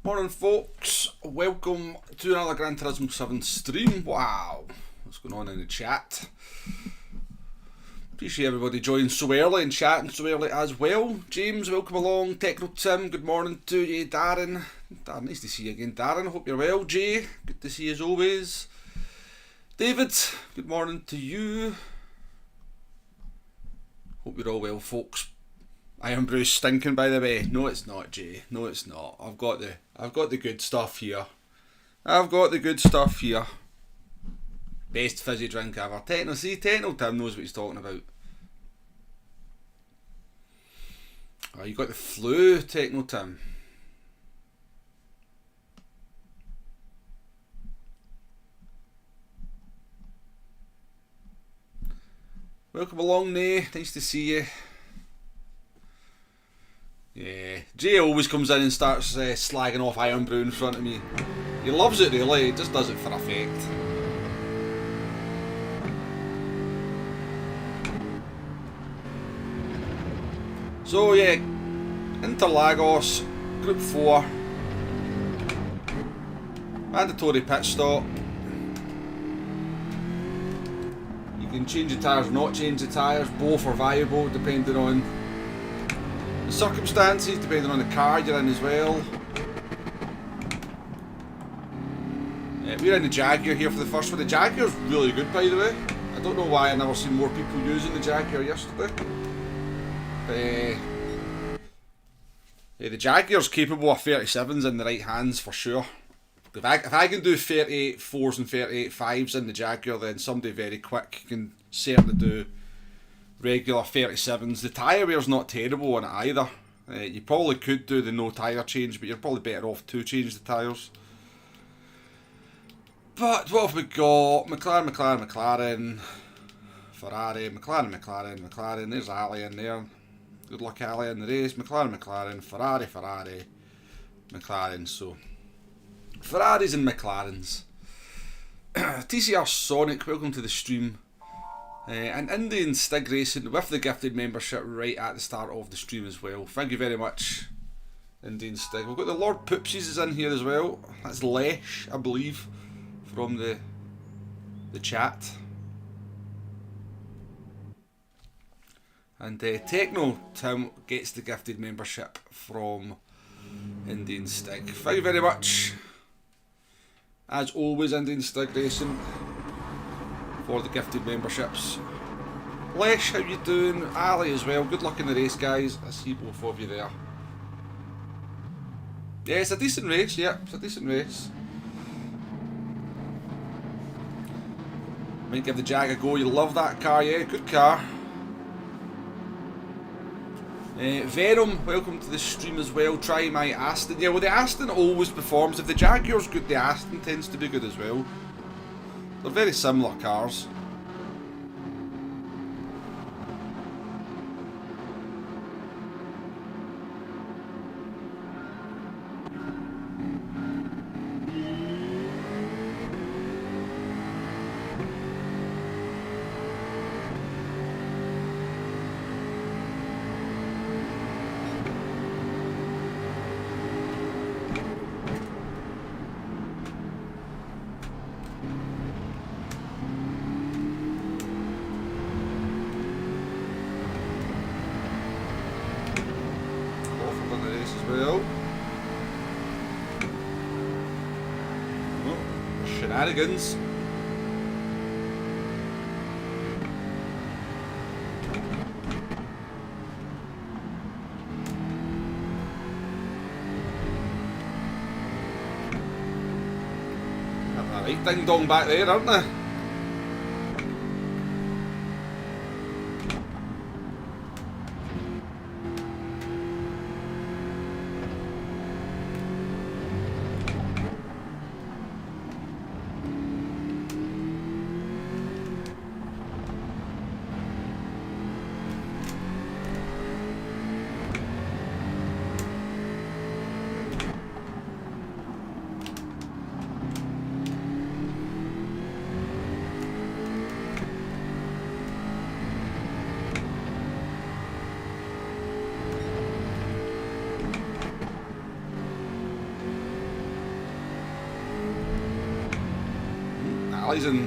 Morning folks, welcome to another Gran Turismo 7 stream. Wow, what's going on in the chat? Appreciate everybody joining so early and chatting so early as well. James, welcome along. Techno Tim, good morning to you. Darren, nice to see you again Darren, hope you're well. Jay, good to see you as always. David, good morning to you. Hope you're all well folks. Iron Brew's stinking by the way. No it's not, Jay. No it's not. I've got the good stuff here. I've got the good stuff here. Best fizzy drink ever. Techno Tim knows what he's talking about. Oh, you got the flu, Techno Tim. Welcome along, Nay. Nice to see you. Yeah, Jay always comes in and starts slagging off Iron Brew in front of me. He loves it really, he just does it for effect. So yeah, Interlagos, Group 4. Mandatory pit stop. You can change the tyres or not change the tyres, both are viable depending on circumstances, depending on the car you're in as well. We're in the Jaguar here for the first one. The Jaguar's really good by the way. I don't know why I've never seen more people using the Jaguar yesterday. The Jaguar's capable of 37s in the right hands for sure. If I can do 38.4s and 38.5s in the Jaguar, then somebody very quick can certainly do regular 37s. The tyre wear's not terrible on it either. You probably could do the no tyre change, but you're probably better off to change the tyres. But what have we got? McLaren, Ferrari, McLaren. There's Ali in there. Good luck Ali in the race. McLaren, Ferrari, McLaren. So Ferraris and McLarens. TCR Sonic, welcome to the stream. And Indian Stig Racing with the gifted membership right at the start of the stream as well. Thank you very much, Indian Stig. We've got the Lord Poopsies is in here as well. That's Lesh, I believe, from the chat. And Techno Tim gets the gifted membership from Indian Stig. Thank you very much, as always, Indian Stig Racing, for the gifted memberships. Lesh, how you doing? Ali as well, good luck in the race guys. I see both of you there. Yeah, it's a decent race, yeah, it's a decent race. Might give the Jag a go, you love that car, yeah, good car. Venom, welcome to the stream as well. Try my Aston. Yeah, well the Aston always performs. If the Jaguar's good, the Aston tends to be good as well. They're very similar cars. Shenanigans. Have a right ding dong back there, aren't they? Ali's in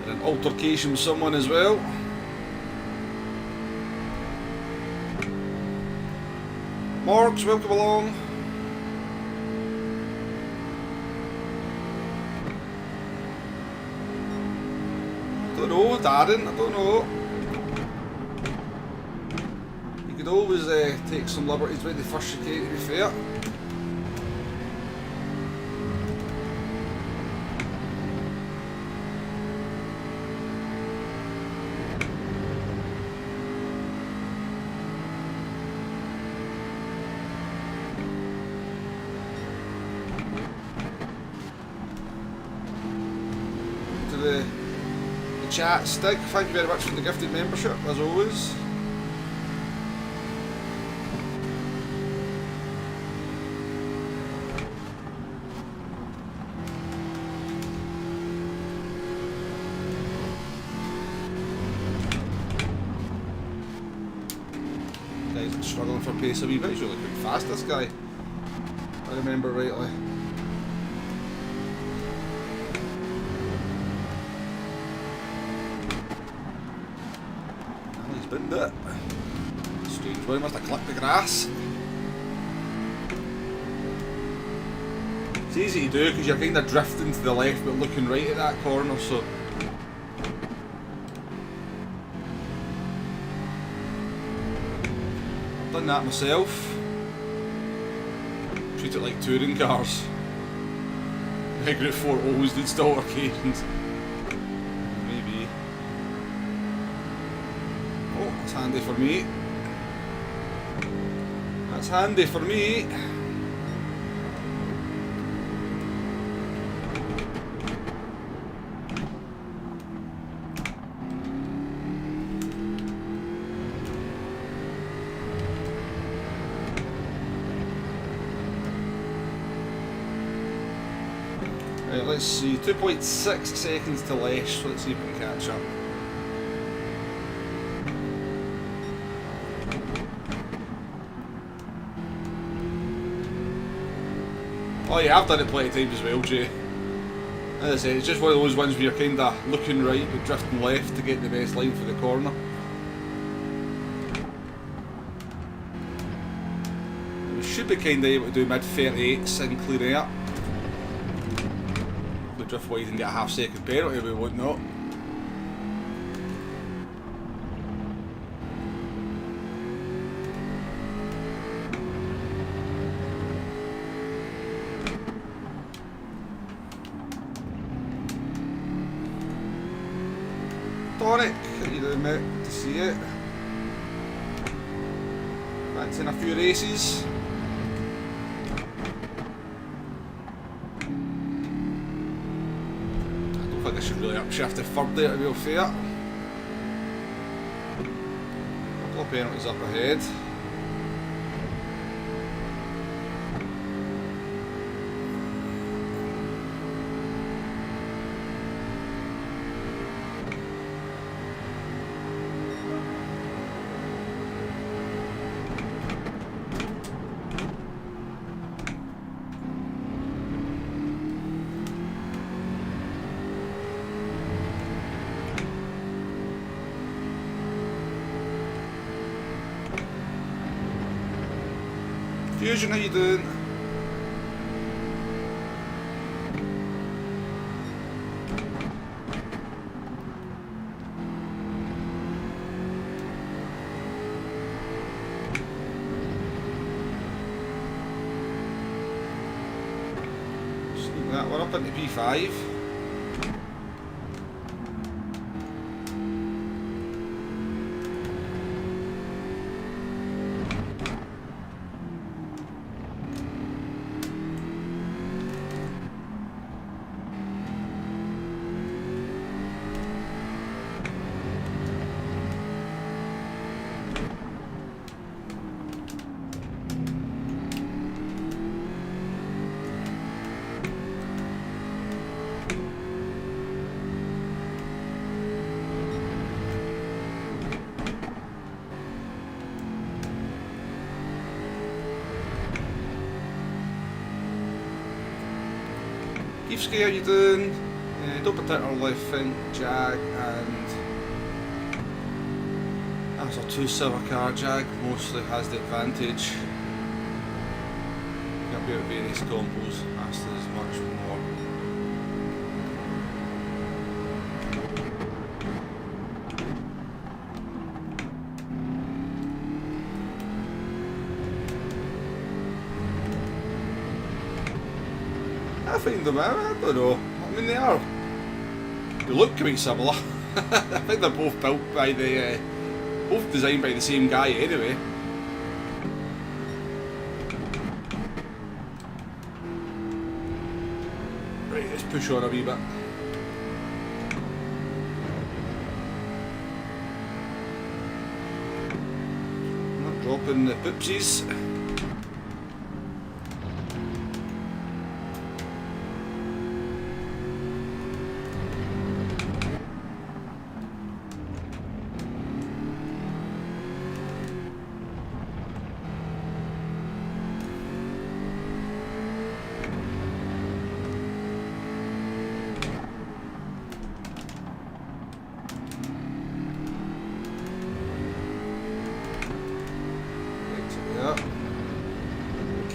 an altercation with someone as well. Morgs, welcome along. I don't know, Darren, I don't know. You could always take some liberties with the first chicane, to be fair. Chat, Stig, thank you very much for the gifted membership, as always. Guy's struggling for pace a wee bit, he's really quite fast, this guy, if I remember rightly. Binned it. Strange way, must have clipped the grass. It's easy to do because you're kind of drifting to the left but looking right at that corner, so. I've done that myself. Treat it like touring cars. Group 4 always did stall occasions. That's handy for me. That's handy for me. Right, let's see. 2.6 seconds to Lesh, so let's see if we can catch up. Oh yeah, I've done it plenty of times as well, Jay. As I say, it's just one of those ones where you're kind of looking right but drifting left to get the best line for the corner. And we should be kind of able to do mid-38s and clear out. If we drift wide and get a half-second penalty, we won't know. Tonic, how you doing, mate? Good to see you. That's in a few races. I don't think I should really upshift the third there, to be fair. A couple of penalties up ahead. Fusion, how you doing? Sneak that one up into P5. Keefsky, how you doing? Don't particularly think Jag and as a 2 silver car, Jag mostly has the advantage. Can be out various combos, Aston is much more. I find them, I don't know. I mean, they look quite similar. I think they're both built by both designed by the same guy anyway. Right, let's push on a wee bit. Not dropping the poopsies.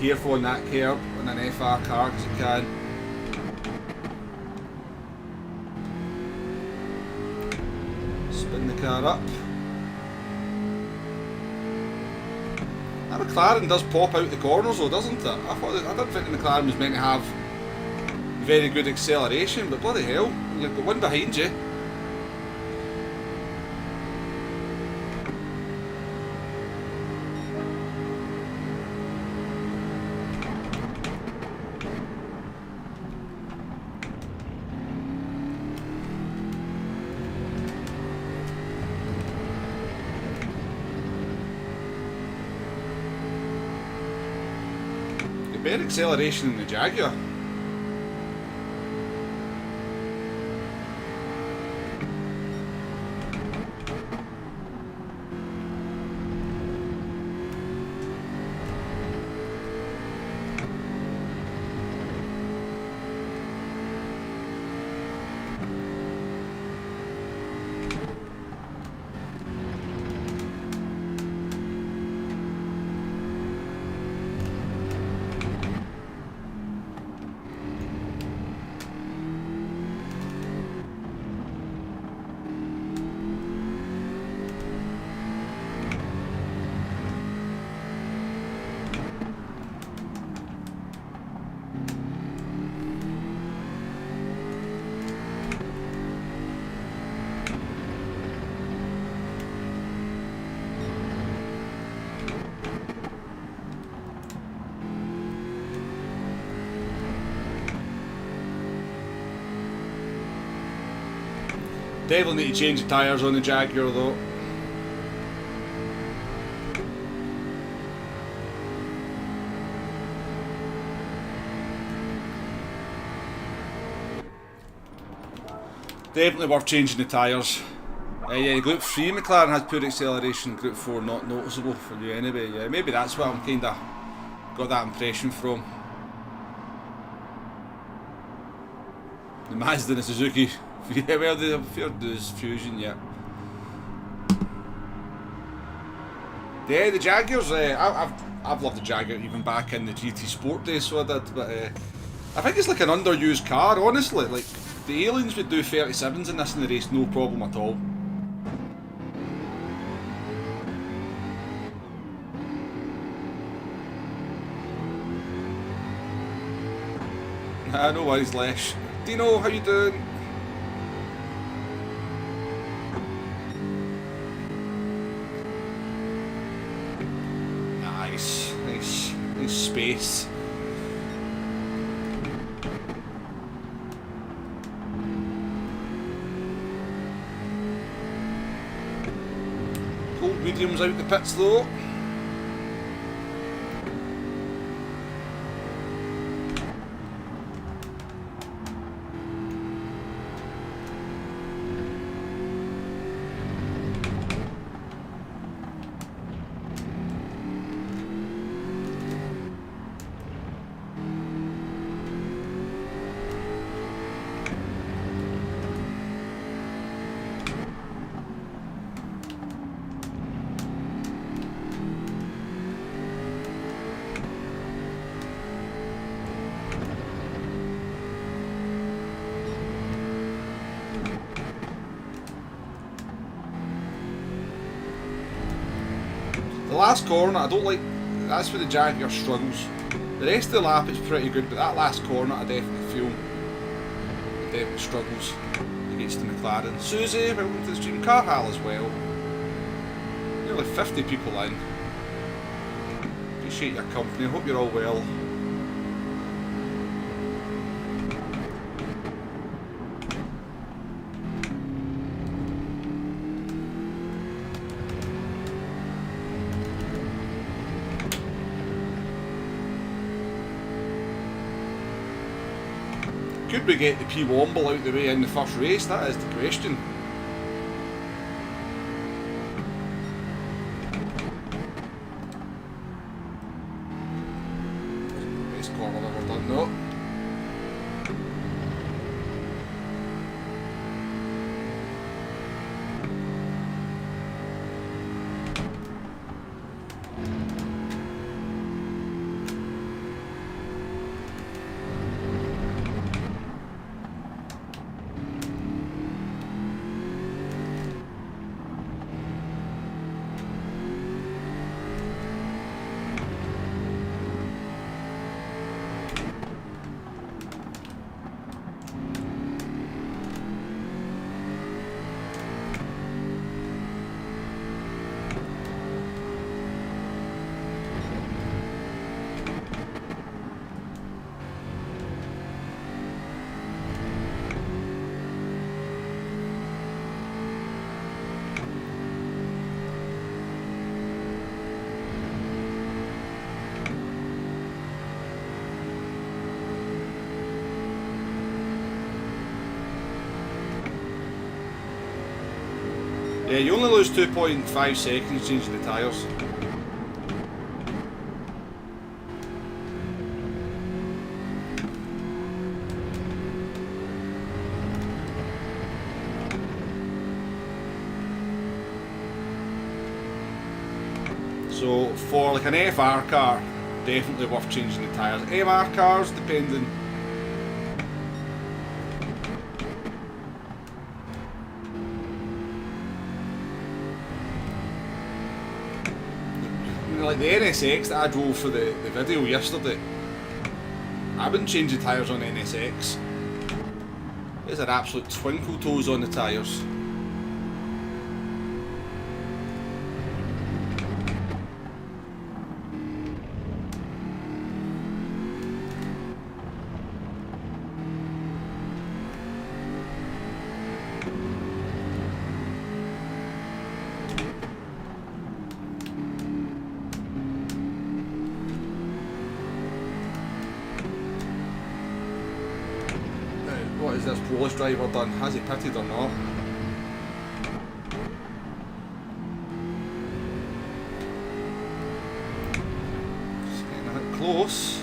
Careful on that curb on an FR car because you can. Spin the car up. That McLaren does pop out the corners though, doesn't it? I didn't think the McLaren was meant to have very good acceleration, but bloody hell, you've got one behind you. Better acceleration in the Jaguar. Definitely need to change the tyres on the Jaguar though. Definitely worth changing the tyres. Yeah, Group 3 McLaren has poor acceleration, Group 4 not noticeable for you anyway. Yeah, maybe that's what I'm kinda got that impression from. The Mazda and the Suzuki. Yeah, well, there's fusion, yeah. Yeah, the Jaguars, I've loved the Jaguar even back in the GT Sport days, so I did, but I think it's like an underused car, honestly. Like, the aliens would do 37s in this in the race, no problem at all. No worries, Lesh. Dino, how you doing? Nice space. Cold mediums out the pits though. The last corner, I don't like, that's where the Jaguar struggles. The rest of the lap is pretty good, but that last corner I definitely feel it definitely struggles against the McLaren. Susie, welcome to the stream. Carhal as well. Nearly 50 people in. Appreciate your company, hope you're all well. Could we get the P Womble out the way in the first race? That is the question. Best corner I've ever done though. Yeah, you only lose 2.5 seconds changing the tyres. So for like an FR car, definitely worth changing the tyres. MR cars, depending. Like the NSX that I drove for the video yesterday, I wouldn't change the tyres on NSX. There's an absolute twinkle toes on the tyres. What has this Polish driver done? Has he pitted or not? Just getting a bit close.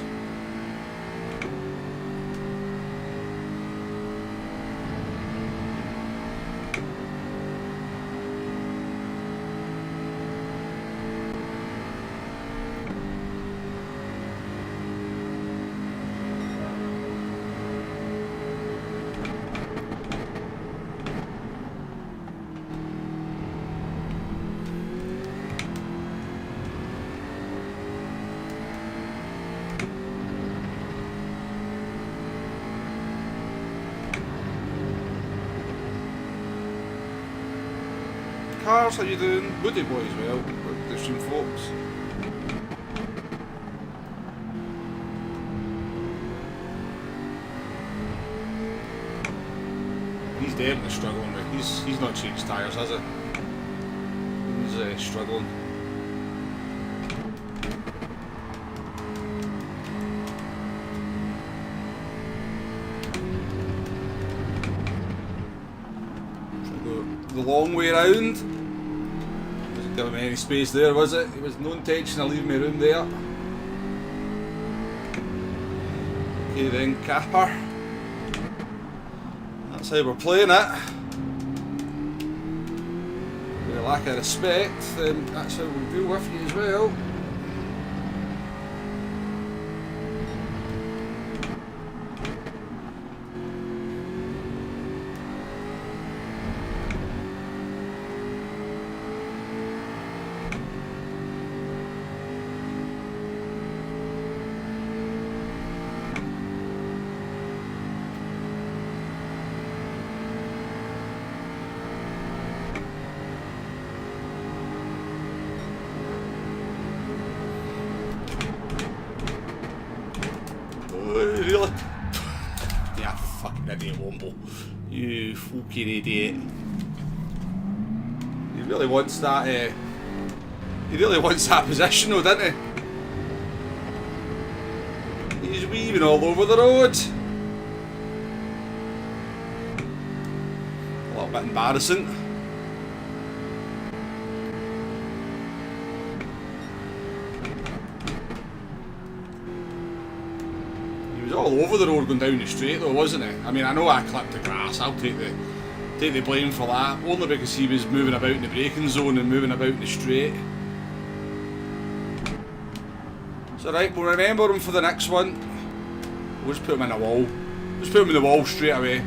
Cars, how you doing? Woody boy as well. There's some folks. He's definitely struggling with. He's not changed tyres, has he? He's struggling. The long way round. Wasn't giving me any space there, was it? It was no intention of leaving me room there. Okay then, Capper. That's how we're playing it. With a lack of respect, then that's how we'll deal with you as well. impossible. You fucking idiot. He really wants that, he really wants that position though, doesn't he? He's weaving all over the road. A little bit embarrassing. He was all over the road going down the straight though, wasn't he? I mean, I know I clipped the grass, I'll take the blame for that, only because he was moving about in the braking zone and moving about in the straight. So right, we'll remember him for the next one. We'll just put him in a wall. Just put him in the wall straight away.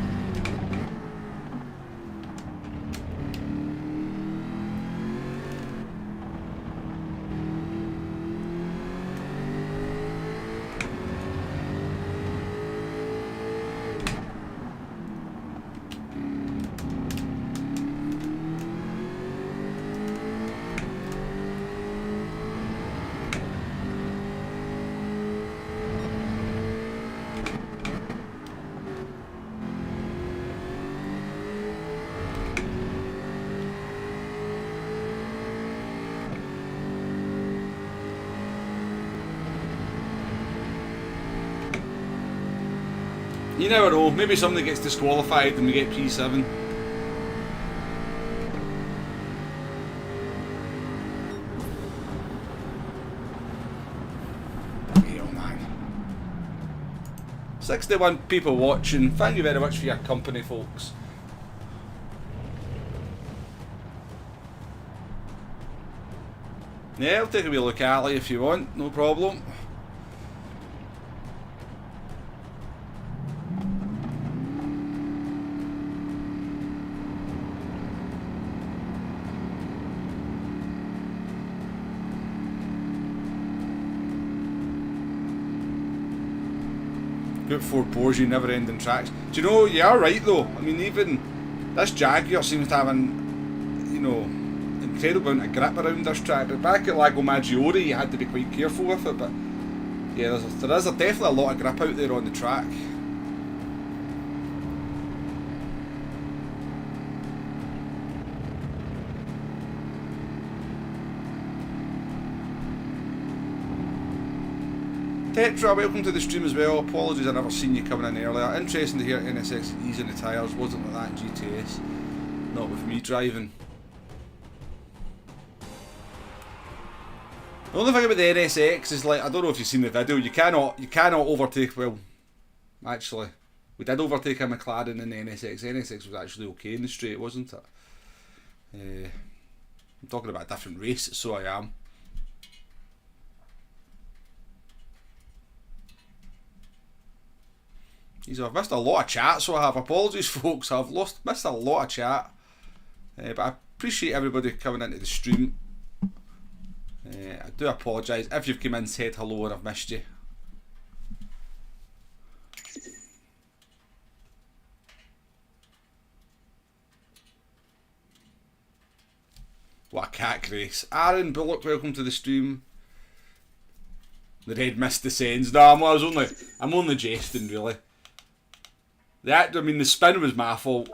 You never know, maybe somebody gets disqualified and we get P7. Hey, oh man. 61 people watching, thank you very much for your company, folks. Yeah, I'll take a wee look at it if you want, no problem. Group 4 Porsche, never ending tracks. Do you know, you are right though. I mean, even this Jaguar seems to have an, you know, incredible amount of grip around this track. But back at Lago Maggiore, you had to be quite careful with it. But yeah, there is definitely a lot of grip out there on the track. Tetra, welcome to the stream as well. Apologies I never seen you coming in earlier. Interesting to hear NSX easing the tyres. Wasn't like that in GTS. Not with me driving. The only thing about the NSX is, like, I don't know if you've seen the video, you cannot overtake, well, actually, we did overtake a McLaren in the NSX. The NSX was actually okay in the straight, wasn't it? I'm talking about a different race, so I am. I've missed a lot of chat, so I have. Apologies, folks. I've missed a lot of chat. But I appreciate everybody coming into the stream. I do apologise if you've come in and said hello and I've missed you. What a cat race. Aaron Bullock, welcome to the stream. The red mist descends. No, I'm only jesting, really. I mean, the spin was my fault.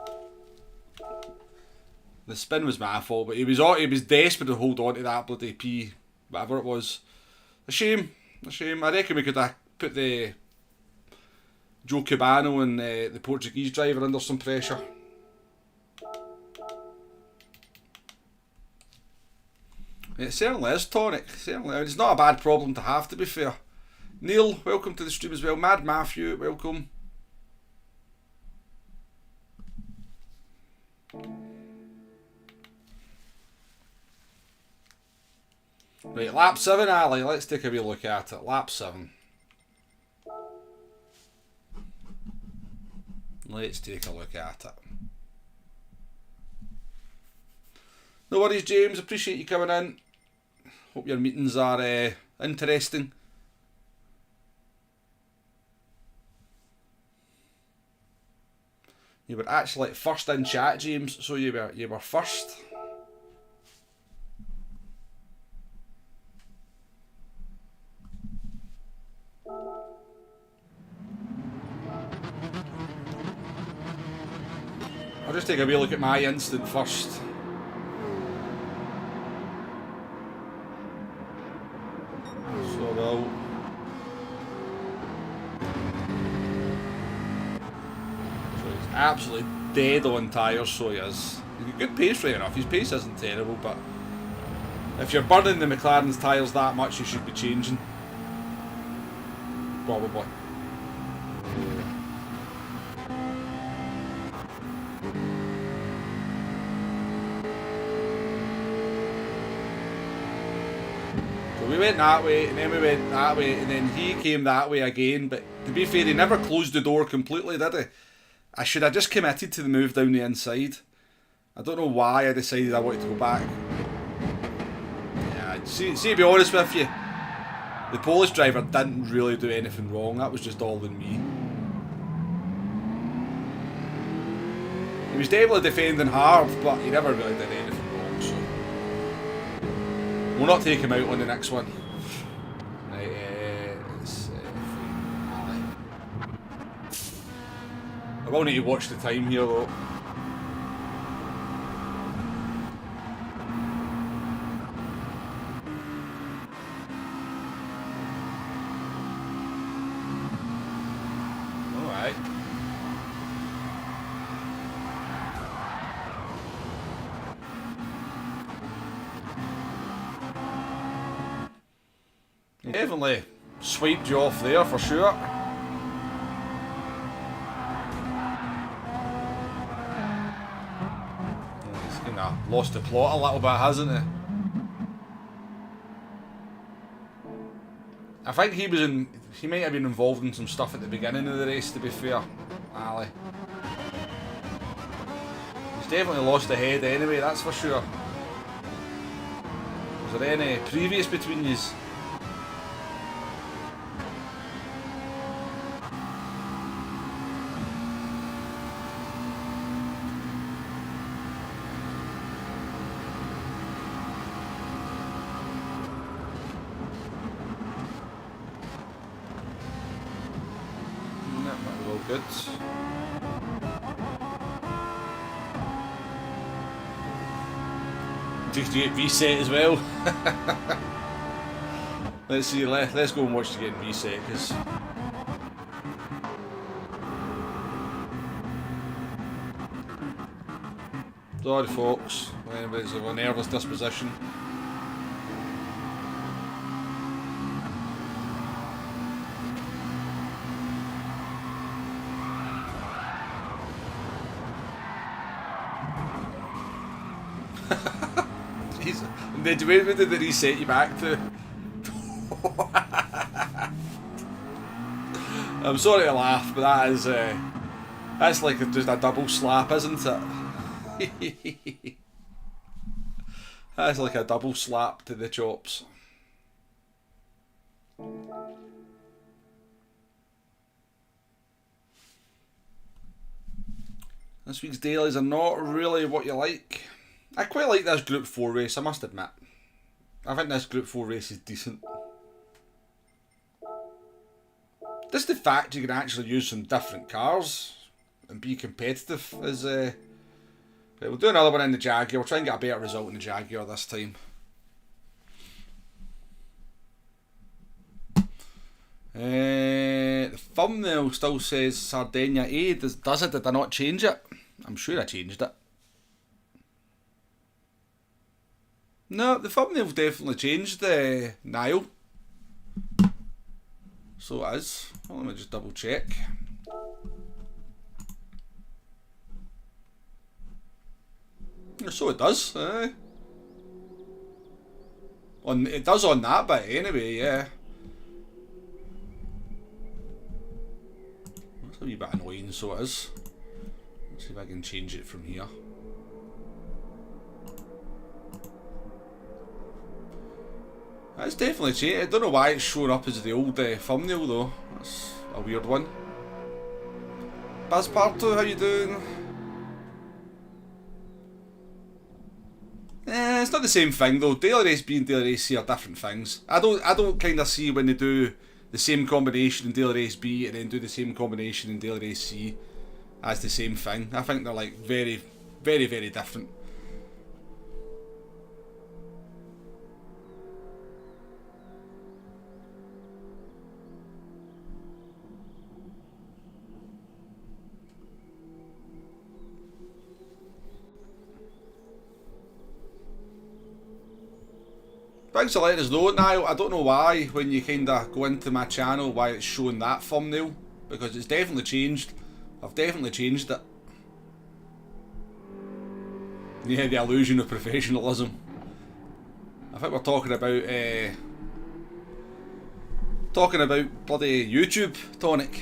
The spin was my fault, but he was desperate to hold on to that bloody P, whatever it was. A shame. A shame. I reckon we could have put the Joe Cabano and the Portuguese driver under some pressure. It certainly is, Tonic. Certainly. It's not a bad problem to have, to be fair. Neil, welcome to the stream as well. Mad Matthew, welcome. Right, lap 7, Ali. Let's take a wee look at it. Lap 7. Let's take a look at it. No worries, James. Appreciate you coming in. Hope your meetings are interesting. You were actually first in chat, James, so you were first. I'll just take a wee look at my instant first. So well. So he's absolutely dead on tyres, so he is. He's got good pace right enough. His pace isn't terrible, but if you're burning the McLaren's tyres that much, you should be changing. Probably. We went that way, and then we went that way, and then he came that way again, but to be fair, he never closed the door completely, did he? I should have just committed to the move down the inside. I don't know why I decided I wanted to go back. Yeah, see, to be honest with you, the Polish driver didn't really do anything wrong, that was just all in me. He was definitely defending hard, but he never really did anything wrong, so we'll not take him out on the next one. Right, I will need to watch the time here though. Alright. Definitely swiped you off there for sure. He's kind of lost the plot a little bit, hasn't he? I think he might have been involved in some stuff at the beginning of the race, to be fair, Ali. He's definitely lost the head anyway, that's for sure. Was there any previous between yous? Good. Did you get reset as well? Let's see. Let's go and watch the getting reset, because sorry, folks. Anybody's of a nervous disposition. Did you wait did they reset you back to? I'm sorry to laugh, but that is that's like just a double slap, isn't it? That's like a double slap to the chops. This week's dailies are not really what you like. I quite like this Group 4 race, I must admit. I think this Group 4 race is decent. Just the fact you can actually use some different cars and be competitive is... Right, we'll do another one in the Jaguar. We'll try and get a better result in the Jaguar this time. The thumbnail still says Sardinia A. Does it? Did I not change it? I'm sure I changed it. No, the thumbnail's definitely changed, Niall. So it is. Well, let me just double check. So it does. It does on that bit anyway, yeah. That's a wee bit annoying, so it is. Let's see if I can change it from here. It's definitely changed. I don't know why it's showing up as the old thumbnail though. That's a weird one. Bazparto, how you doing? It's not the same thing though. Daily Race B and Daily Race C are different things. I don't kind of see when they do the same combination in Daily Race B and then do the same combination in Daily Race C. as the same thing. I think they're like very, very, very different. Thanks for letting us know, Niall. I don't know why, when you kind of go into my channel, why it's showing that thumbnail, because it's definitely changed. I've definitely changed it. Yeah, the illusion of professionalism. I think we're talking about bloody YouTube, Tonic.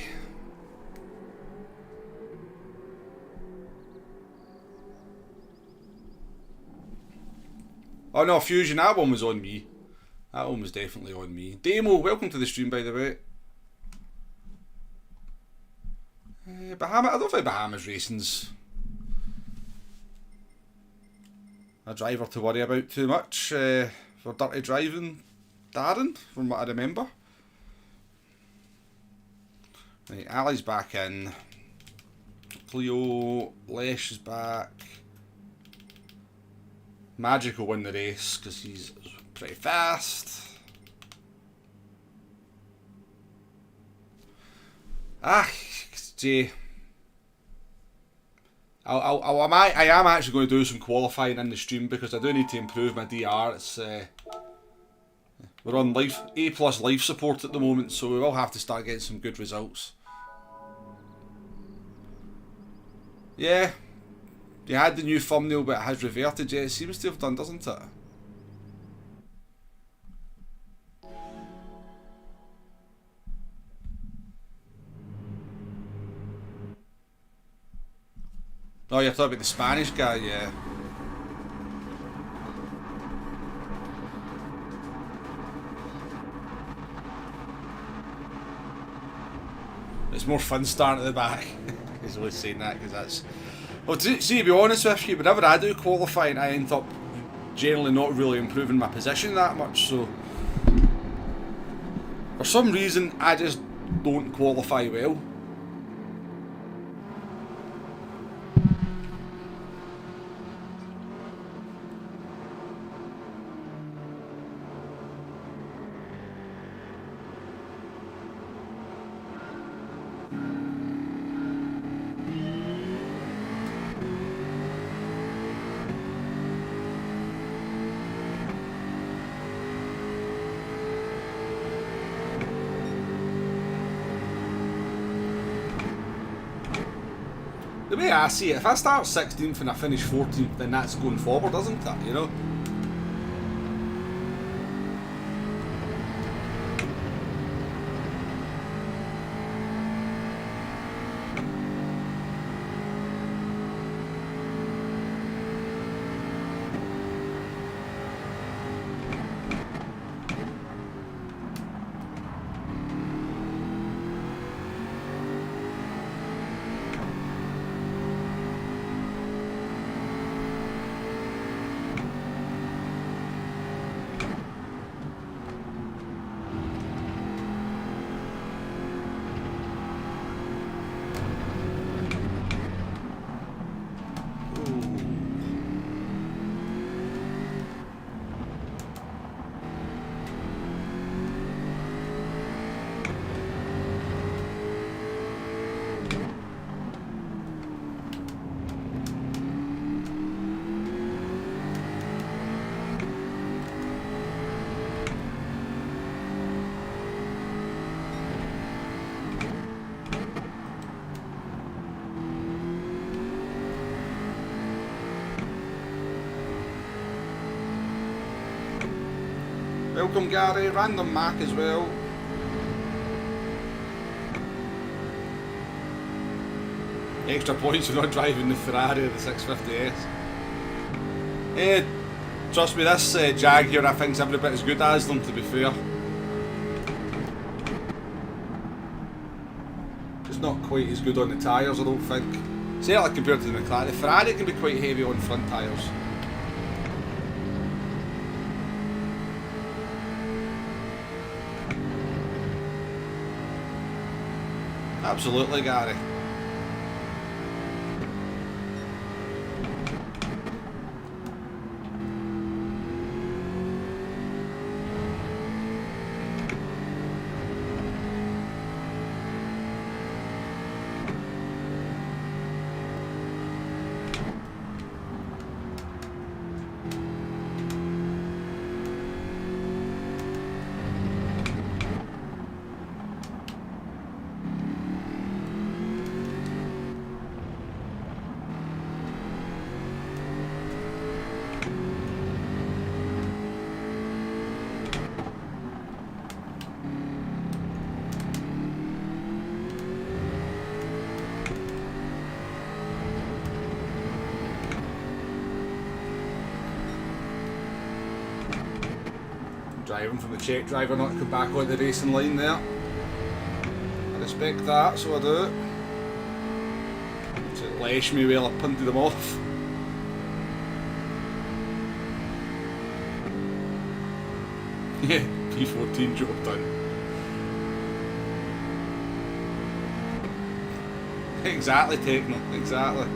Oh no, Fusion, that one was on me. That one was definitely on me. Demo, welcome to the stream, by the way. Bahama, I don't think Bahamas Racing's a driver to worry about too much for dirty driving, Darren, from what I remember. Right, Ali's back in. Cleo, Lesh is back. Magic will win the race because he's pretty fast. Jay. I am actually going to do some qualifying in the stream because I do need to improve my DR. It's we're on A+ life support at the moment, so we will have to start getting some good results. Yeah. You had the new thumbnail, but it has reverted. Yeah, it seems to have done, doesn't it? Oh, you're talking about the Spanish guy, yeah. It's more fun starting at the back. He's always saying that because that's... Well, see, to be honest with you, whenever I do qualifying, I end up generally not really improving my position that much, so... For some reason, I just don't qualify well. The way I see it, if I start 16th and I finish 14th, then that's going forward, isn't it? You know? Welcome Gary, random Mac as well. Extra points for not driving the Ferrari or the 650S. Eh, trust me, this Jaguar I think's every bit as good as them, to be fair. Just not quite as good on the tyres, I don't think. Certainly compared to the McLaren. The Ferrari can be quite heavy on front tyres. Absolutely, Gary. driving from the Czech driver not to come back on the racing line there. I respect that, so I do. So it lashed me while I punted them off. Yeah, P14 job done. Exactly, Techno, exactly.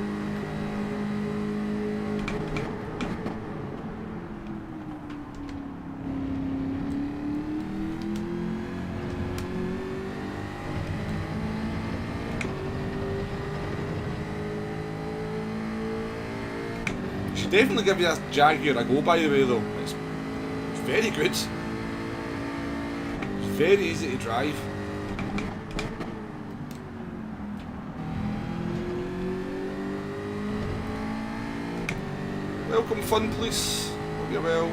Should definitely give your Jaguar a go, by the way, though. It's very good. It's very easy to drive. Welcome, Fun Police. Hope you're well.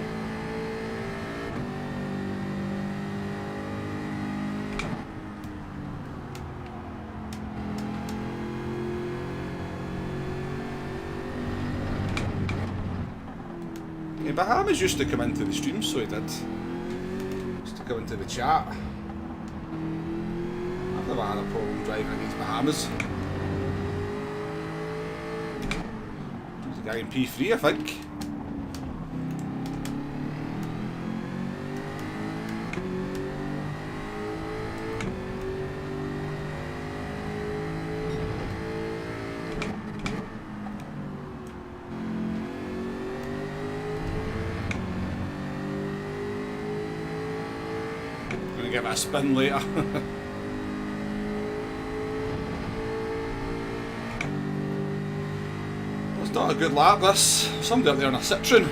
Yeah, Bahamas used to come into the stream, so he did. Used to come into the chat. I've never had a problem driving against Bahamas. There's a guy in P3, I think. Give it a spin later. It's not a good lap, this. Somebody up there on a Citroen.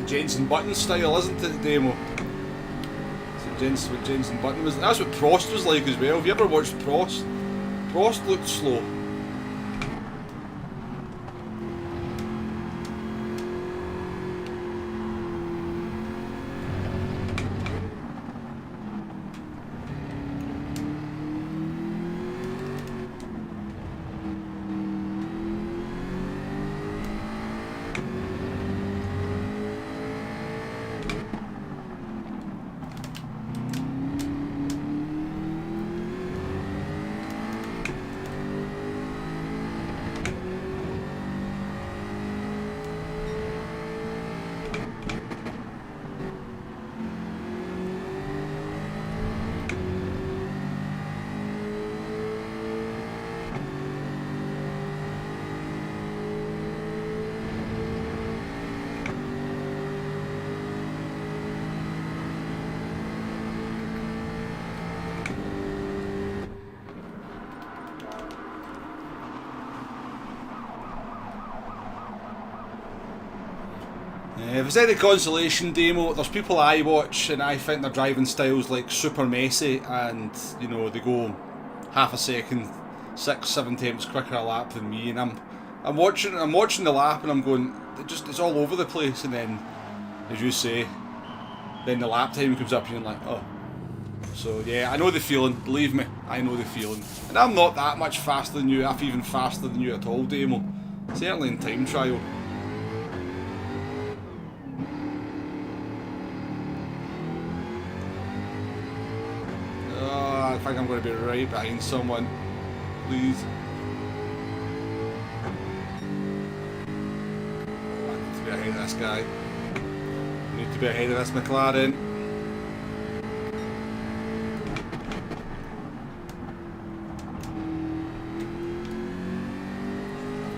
Jensen Button style, isn't it, the demo? So what Jensen Button was. That's what Prost was like as well. Have you ever watched Prost? Prost looked slow. If it's any consolation, demo, there's people I watch and I think their driving style's like super messy, and you know they go half a second, 6-7 attempts quicker a lap than me, and I'm watching the lap and I'm going, it's all over the place, and then as you say, then the lap time comes up and you're like, oh. So yeah, I know the feeling, believe me, I know the feeling, and I'm not that much faster than you, if even faster than you at all, demo. Certainly in time trial. I think I'm going to be right behind someone. Please. Oh, I need to be ahead of this guy. I need to be ahead of this McLaren.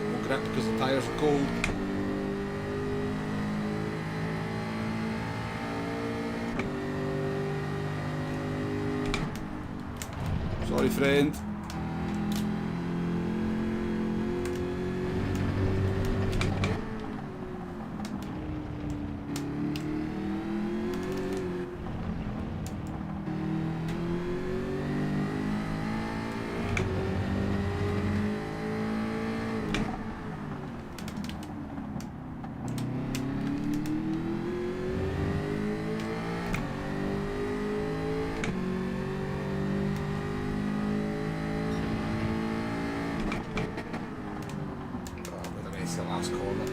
No grip because the tyres are cold. Sorry, friend. gets to the last corner.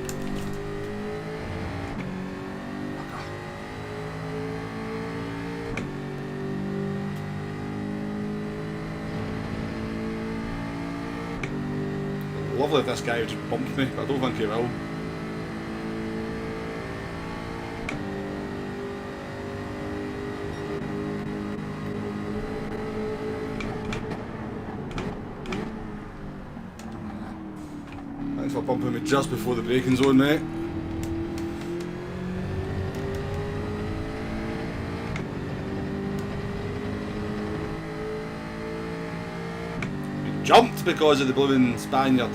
Lovely if this guy would just bump me, but I don't think he will. Thanks for bumping me just before the braking zone, mate. Jumped because of the blooming Spaniard.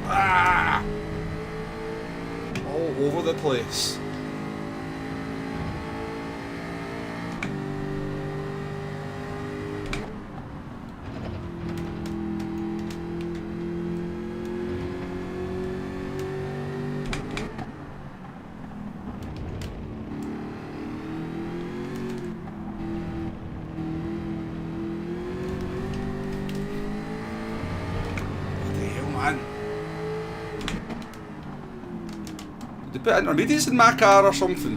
Ah! All over the place. Did they put intermediates in my car or something?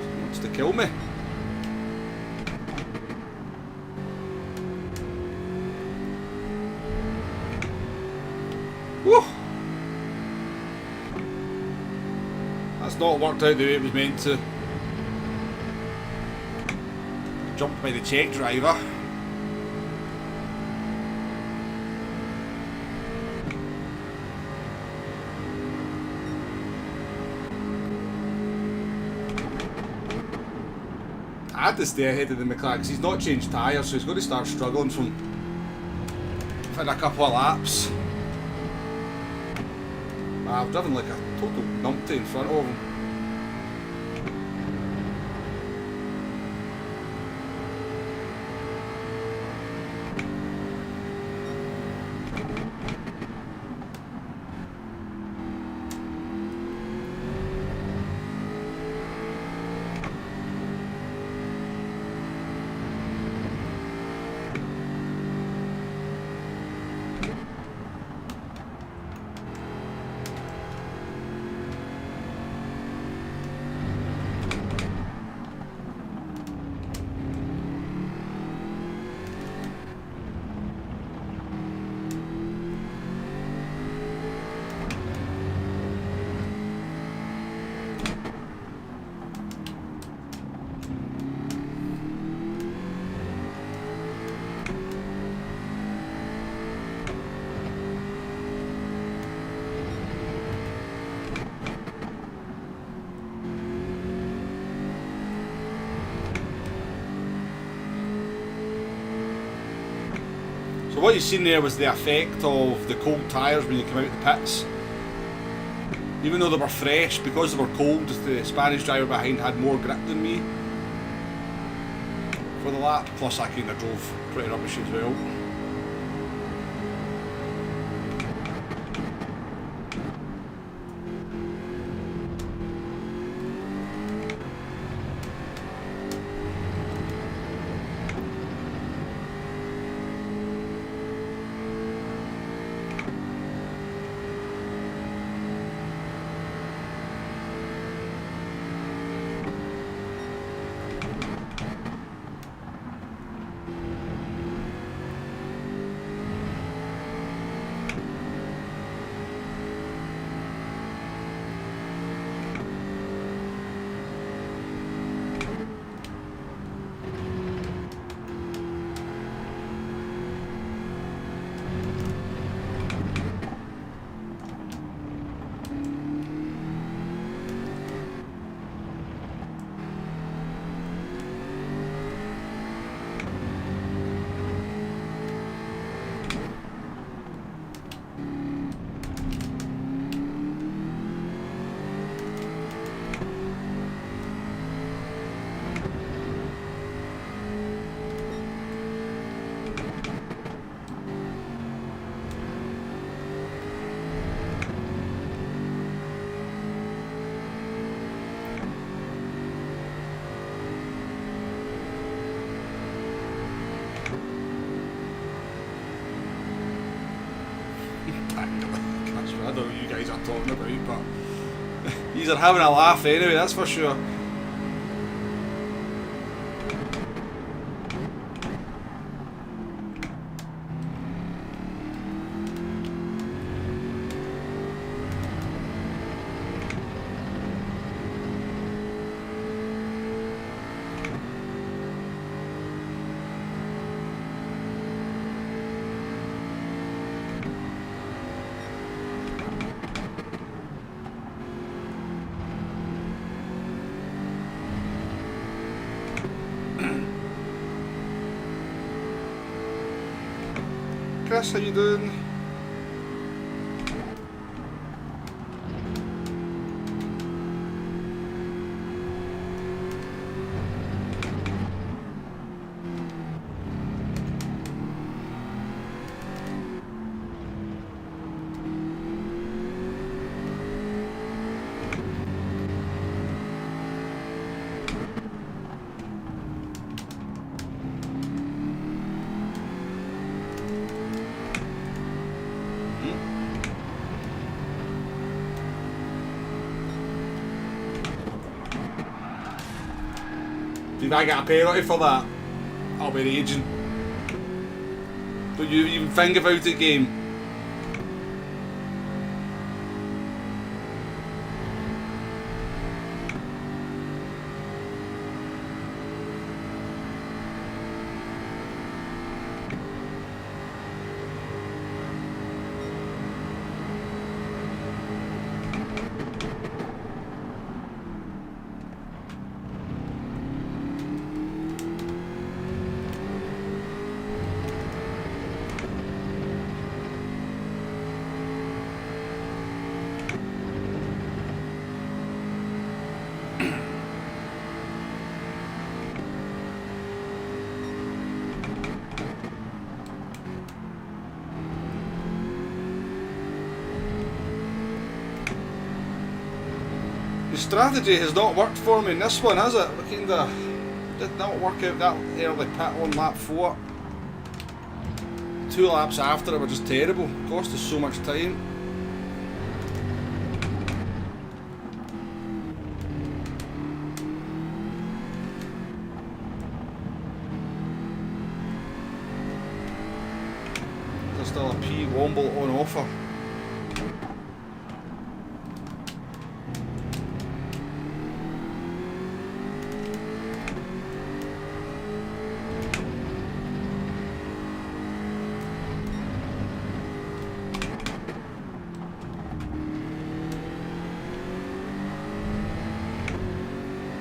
He wants to kill me. Woo! That's not worked out the way it was meant to. Jumped by the Czech driver. I had to stay ahead of the McLaren because he's not changed tyres, so he's going to start struggling from within a couple of laps. I've driven like a total numpty in front of him. So what you've seen there was the effect of the cold tyres when you come out of the pits. Even though they were fresh, because they were cold, the Spanish driver behind had more grip than me for the lap, plus I kind of drove pretty rubbish as well. don't know what you guys are talking about, but these are having a laugh anyway, that's for sure. Chris, how you doing? If I get a penalty for that, I'll be raging. Don't you even think about it, game. The strategy has not worked for me in this one, has it? We kinda did not work out that early pit on lap 4. 2 laps after it were just terrible, cost us so much time. There's still a P Womble on offer.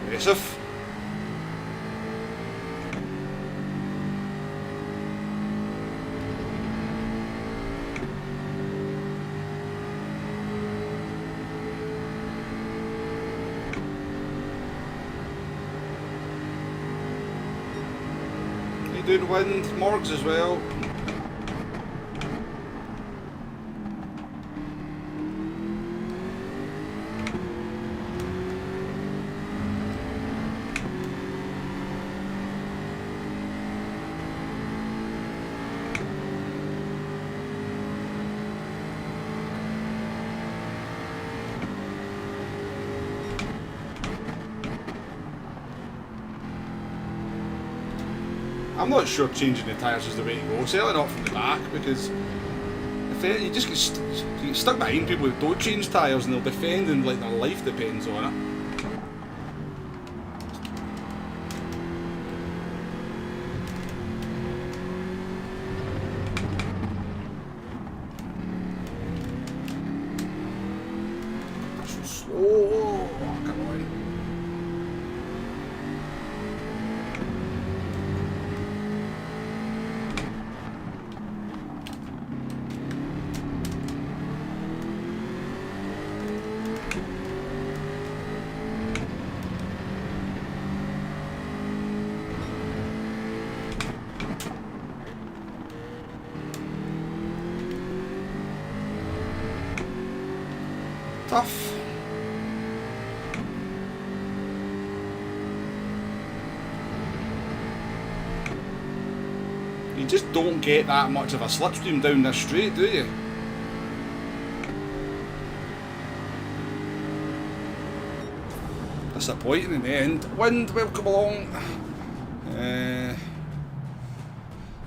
Aggressive. You doing wind, Morgs as well. I'm not sure changing the tyres is the way to go, certainly not from the back, because if you just you get stuck behind people who don't change tyres and they'll defend and like their life depends on it. That's so slow, come on. Tough. You just don't get that much of a slipstream down this straight, do you? disappointing in the end. Wind, welcome along.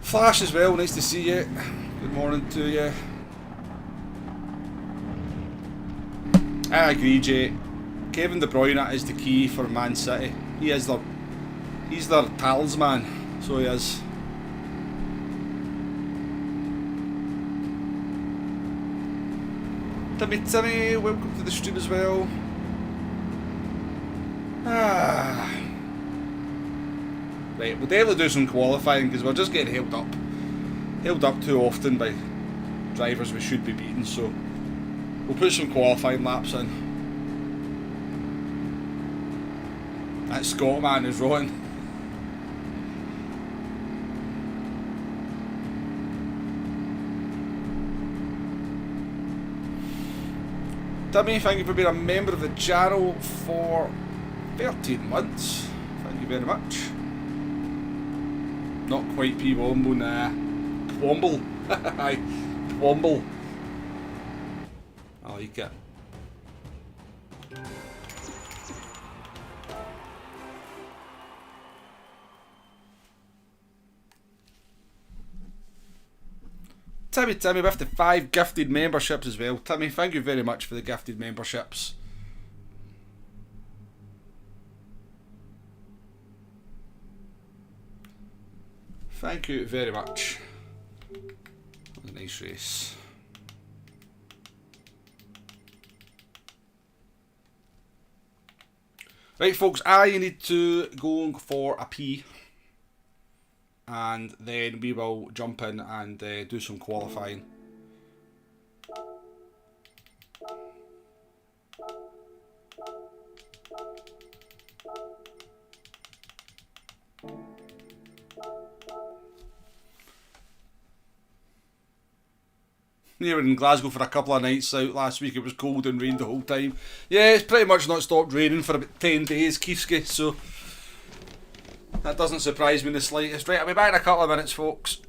Flash as well, nice to see you. Good morning to you. I agree, Jay. Kevin De Bruyne is the key for Man City. He's their talisman, so he is. Timmy, welcome to the stream as well. Right, we'll definitely do some qualifying because we're just getting held up too often by drivers we should be beating, so we'll put some qualifying laps in. That Scott man is rolling. Timmy, thank you for being a member of the channel for 13 months. Thank you very much. Not quite P-Womble, nah. Womble. Aye. Womble. I like it. Timmy with the 5 gifted memberships as well. Timmy, thank you very much for the gifted memberships. Thank you very much. What a nice race. Right folks, I need to go for a pee. And then we will jump in and do some qualifying. We were in Glasgow for a couple of nights out last week. It was cold and rained the whole time. Yeah, it's pretty much not stopped raining for about 10 days, Kiefske, so that doesn't surprise me in the slightest. Right, I'll be back in a couple of minutes, folks.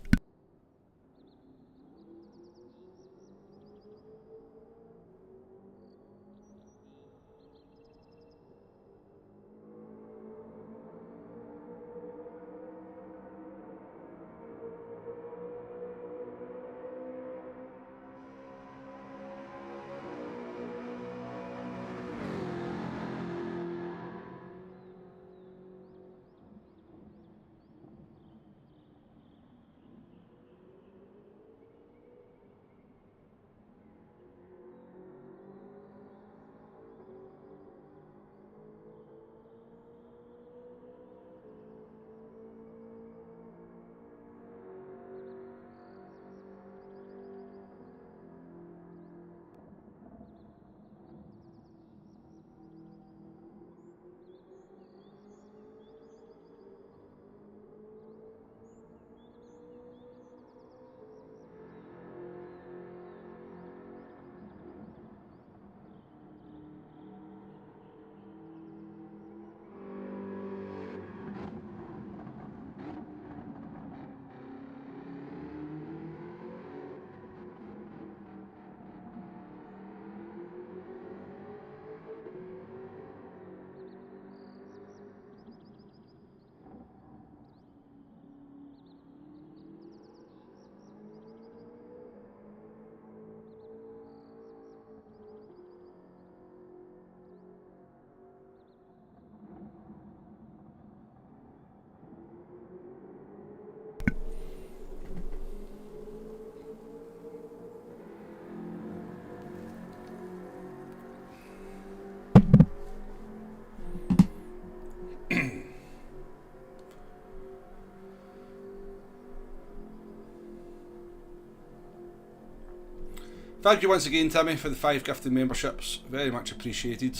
Thank you once again, Timmy, for the 5 gifted memberships. Very much appreciated.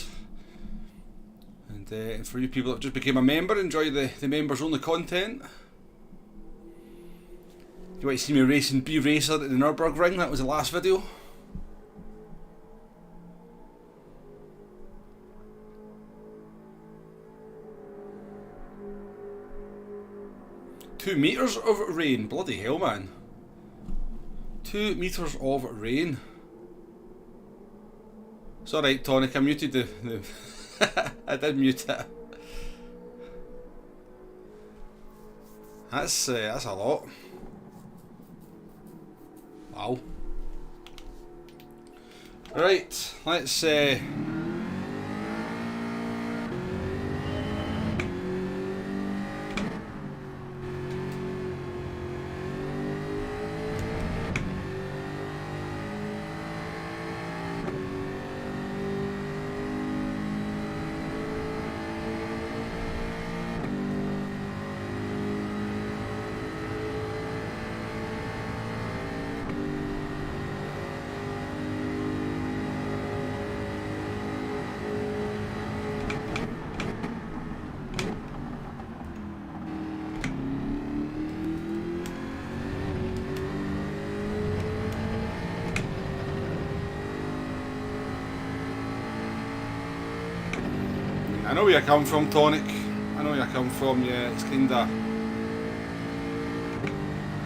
And for you people that just became a member, enjoy the members only content. You want to see me racing B Racer at the Nürburgring? That was the last video. Two meters of rain, bloody hell, man. 2 meters of rain. It's alright, Tonic, I muted the I did mute it. That's a lot. Wow. Right, let's I know where you come from, Tonic. I know where you come from, yeah, it's kinda...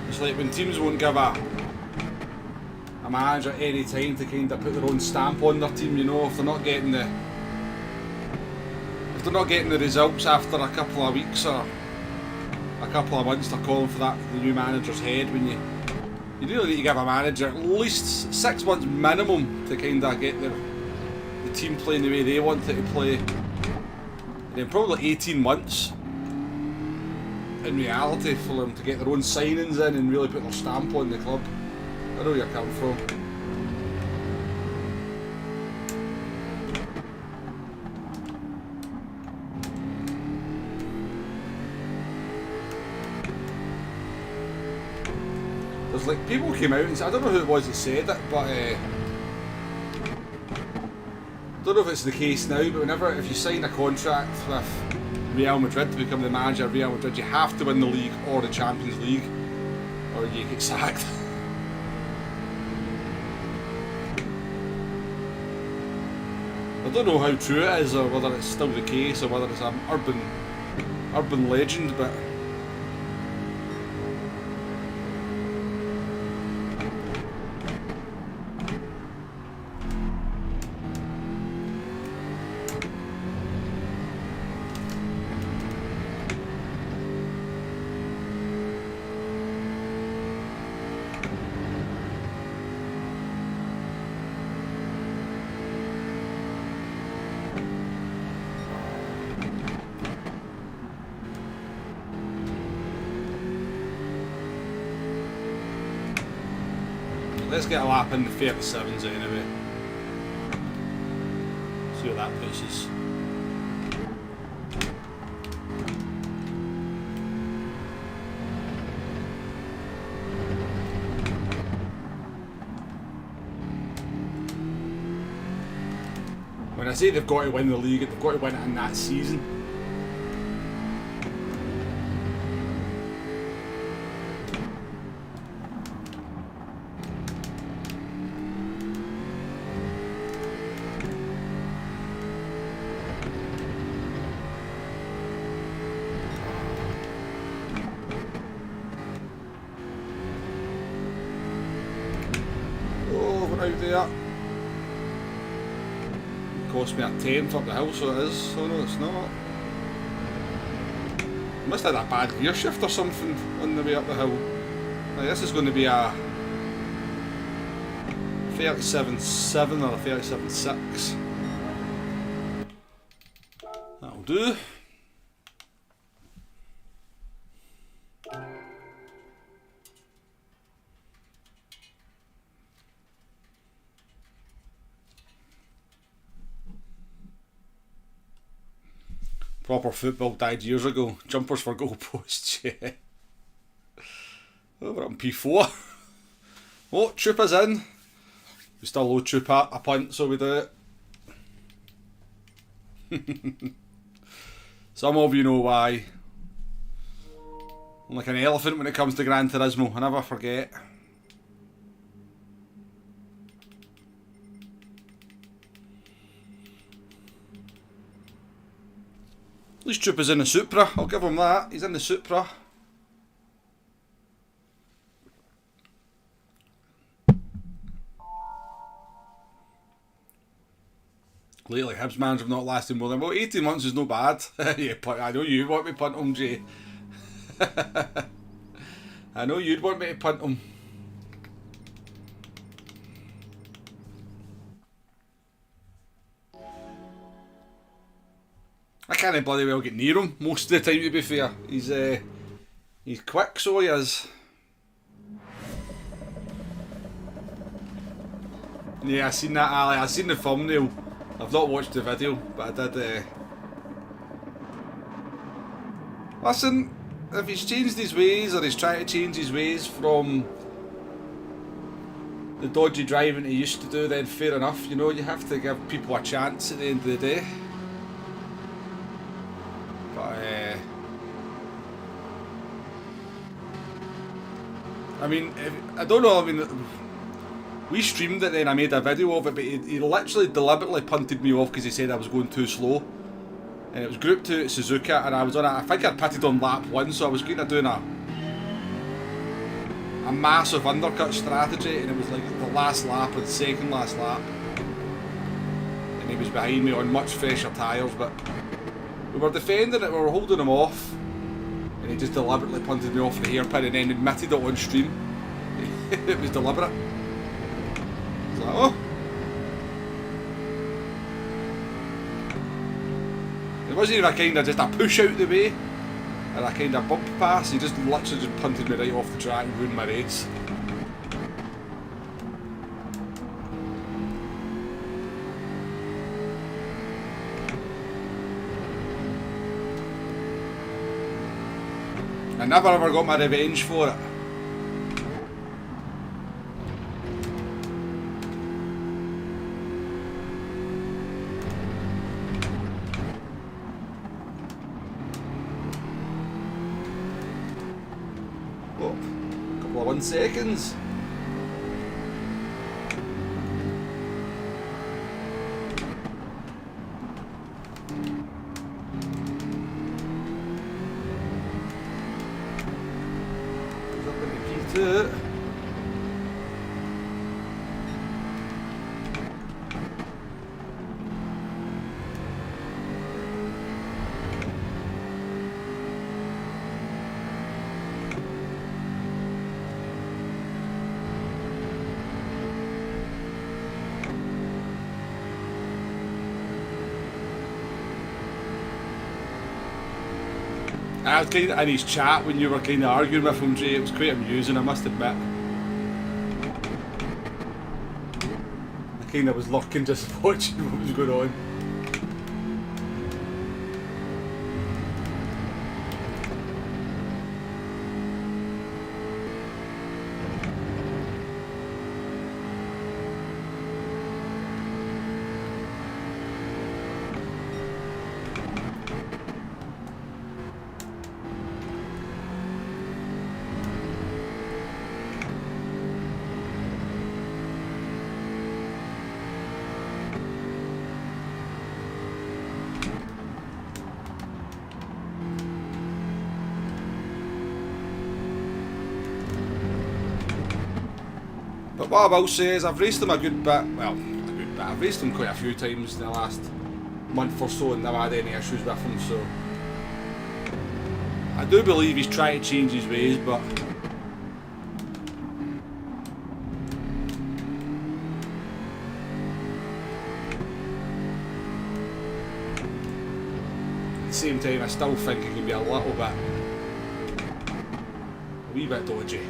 It's like when teams won't give a manager any time to kinda put their own stamp on their team, you know, if they're not getting the... If they're not getting the results after a couple of weeks or a couple of months, they're calling for that, the new manager's head. When you really need to give a manager at least 6 months minimum to kinda get the team playing the way they want it to play. And then probably 18 months in reality for them to get their own signings in and really put their stamp on the club. I know where you come from. There's like people came out and said, I don't know who it was that said it, but I don't know if it's the case now, but if you sign a contract with Real Madrid to become the manager of Real Madrid, you have to win the league or the Champions League, or you get sacked. I don't know how true it is, or whether it's still the case, or whether it's an urban legend, but let's get a lap in the 37s anyway. See what that places. When I say they've got to win the league, they've got to win it in that season. Out there. Cost me a tenth up the hill, so it is. So no, it's not. Must have had a bad gear shift or something on the way up the hill. Like, this is going to be a 37.7 or a 37.6. That'll do. Proper football died years ago. Jumpers for goalposts, yeah. Over on P4. Oh, Trooper's in. We still owe Trooper a punt, so we do it. Some of you know why. I'm like an elephant when it comes to Gran Turismo. I never forget. At least Trooper's in the Supra, I'll give him that. He's in the Supra. Lately, Hibs managers have not lasted more than, well, 18 months is no bad. Yeah, I know you want me to punt him, Jay. I know you'd want me to punt him. I can't bloody well get near him most of the time, to be fair. He's quick, so he is. Yeah, I seen that, Ali. I seen the thumbnail. I've not watched the video, but I did. Listen, if he's changed his ways, or he's trying to change his ways from the dodgy driving he used to do, then fair enough. You know, you have to give people a chance at the end of the day. But I mean, I don't know. I mean, we streamed it, then I made a video of it, but he literally deliberately punted me off because he said I was going too slow. And it was Group 2 at Suzuka, and I was on I think I pitted on lap 1, so I was kind of doing a massive undercut strategy, and it was like the last lap or the second last lap. And he was behind me on much fresher tyres, but we were defending it, we were holding him off, and he just deliberately punted me off the hairpin and then admitted it on stream. It was deliberate. I was like, oh. It wasn't even a kind of just a push out the way, or a kind of bump pass. He just literally just punted me right off the track and ruined my race. I never ever got my revenge for it. Couple of 1 seconds. Up into P2. I was kind of in his chat when you were kind of arguing with him, Jay. It was quite amusing, I must admit. I kind of was lurking just watching what was going on. But what I will say is I've raced him a good bit, well, a good bit, I've raced him quite a few times in the last month or so and never had any issues with him, so I do believe he's trying to change his ways, but at the same time I still think he can be a wee bit dodgy.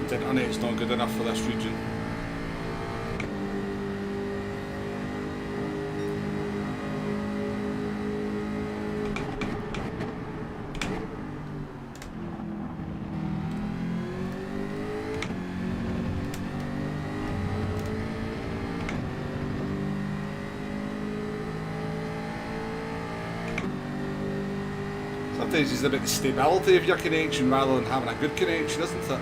The internet's not good enough for this region. Sometimes it's about the stability of your connection rather than having a good connection, isn't it?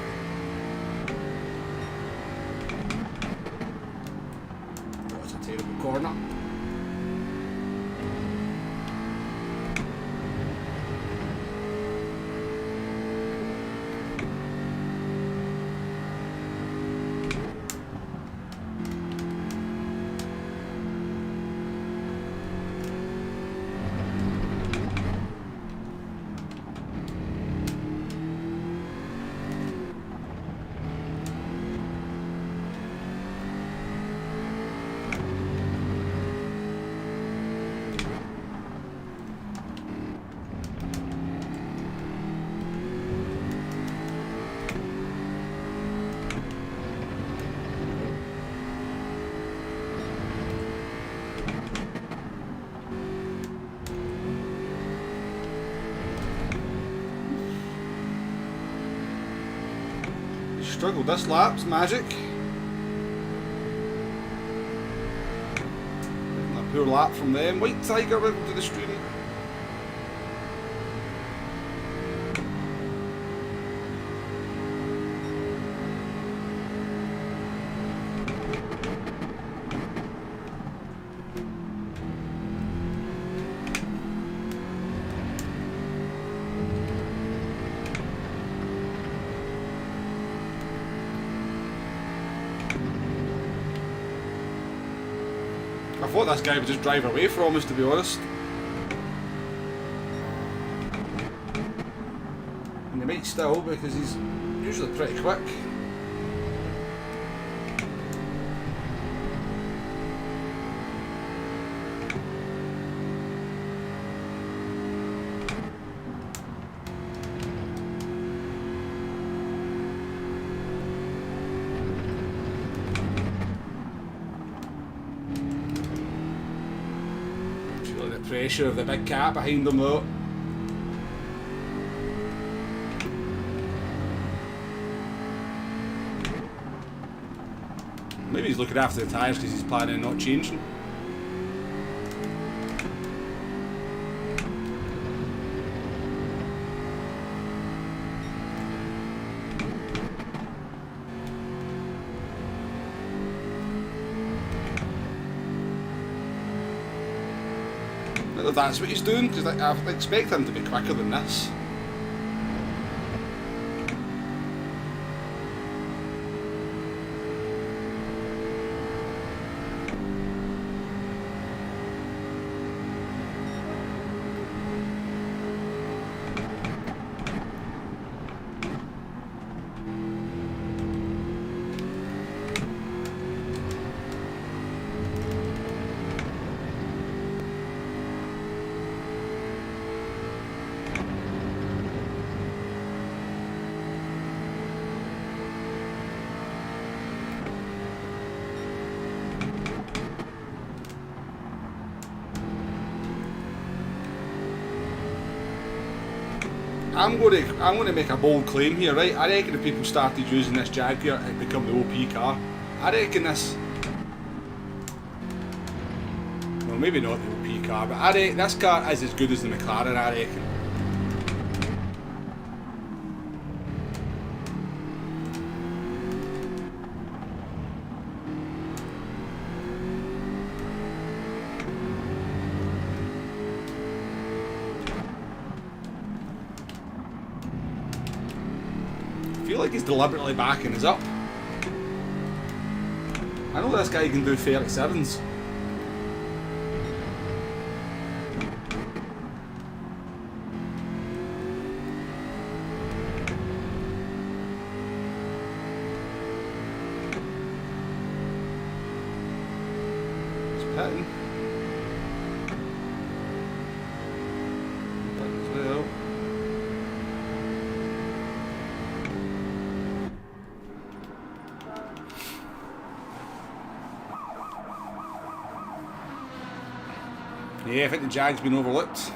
Corner. struggled this lap, it's magic. A poor lap from them. White Tiger went to the stream. I thought this guy would just drive away from us, to be honest. And he might still, because he's usually pretty quick. Pressure of the big cat behind them though. Maybe he's looking after the tyres because he's planning on not changing. If that's what he's doing, because I expect him to be quicker than this. I'm going to make a bold claim here, right? I reckon if people started using this Jaguar, it'd become the OP car. I reckon this... Well, maybe not the OP car, but I reckon this car is as good as the McLaren, I reckon. I feel like he's deliberately backing us up. I know this guy can do 37s. He's pitting. Pitting as well. Yeah, I think the Jag's been overlooked.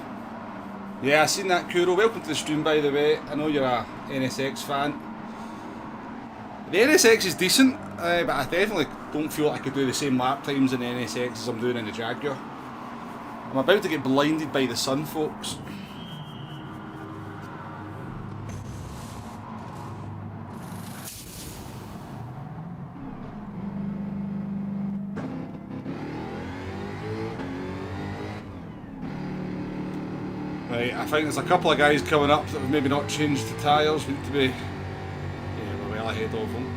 Yeah, I seen that, Kuro. Welcome to the stream, by the way. I know you're a NSX fan. The NSX is decent, but I definitely don't feel like I could do the same lap times in the NSX as I'm doing in the Jaguar. I'm about to get blinded by the sun, folks. Right, I think there's a couple of guys coming up that have maybe not changed the tyres. We need to be... Yeah, we're well ahead of them.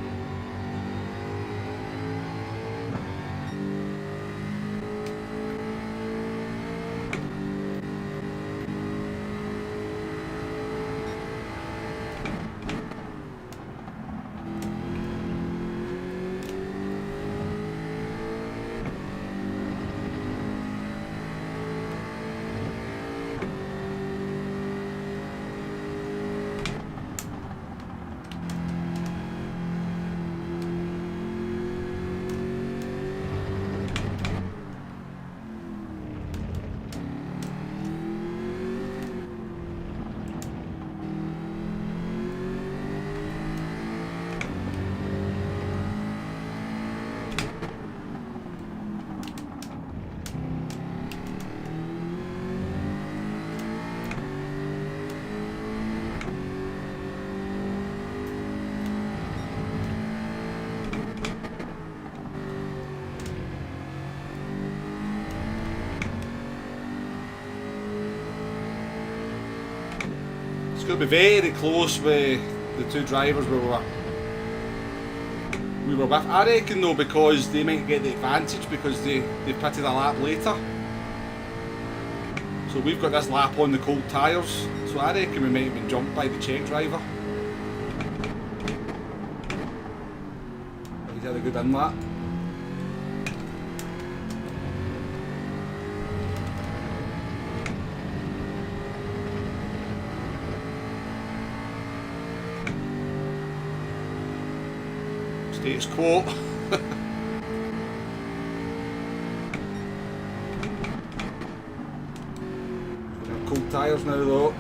It's going to be very close with the two drivers we were with. I reckon though, because they might get the advantage because they pitted a lap later. So we've got this lap on the cold tyres. So I reckon we might have been jumped by the Czech driver. He's had a good in lap. Status quo. Cold tyres now though.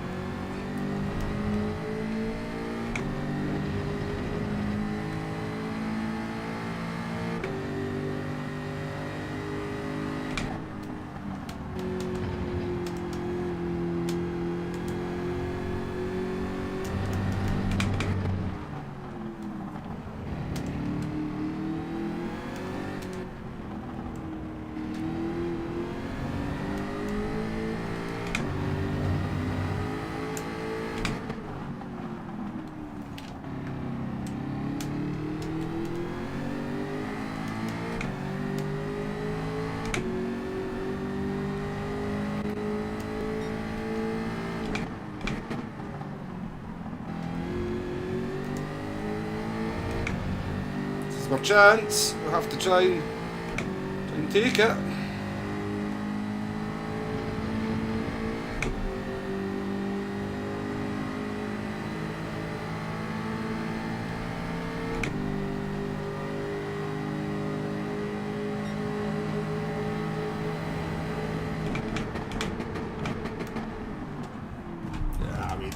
Our chance, we'll have to try and take it. Yeah, I mean,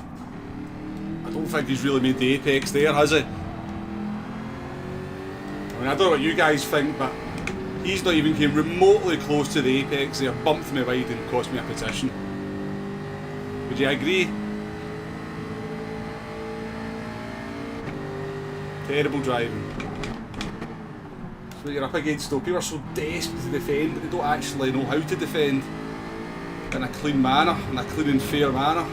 I don't think he's really made the apex there, has he? I don't know what you guys think, but he's not even came remotely close to the apex there, bumped me wide and cost me a position. Would you agree? Terrible driving. So you're up against though, people are so desperate to defend, but they don't actually know how to defend in a clean manner, in a clean and fair manner.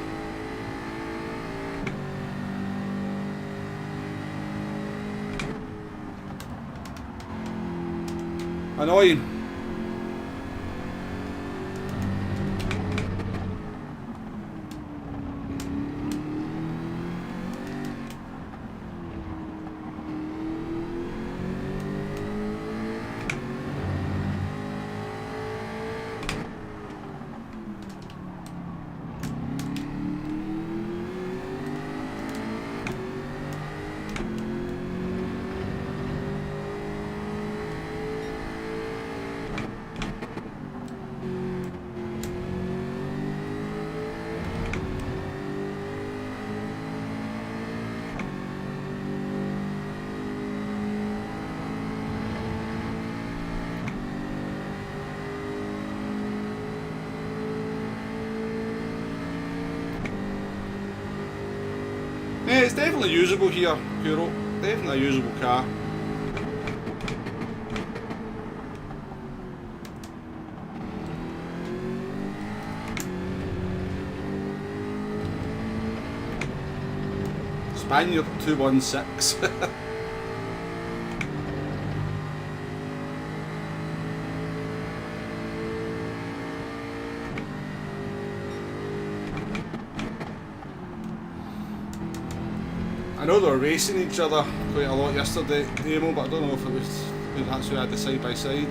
Annoying. Yeah, it's definitely usable here, Kuro. Definitely a usable car. Spaniard 216. I know they were racing each other quite a lot yesterday, Demo, but I don't know if it was that's who had the side by side.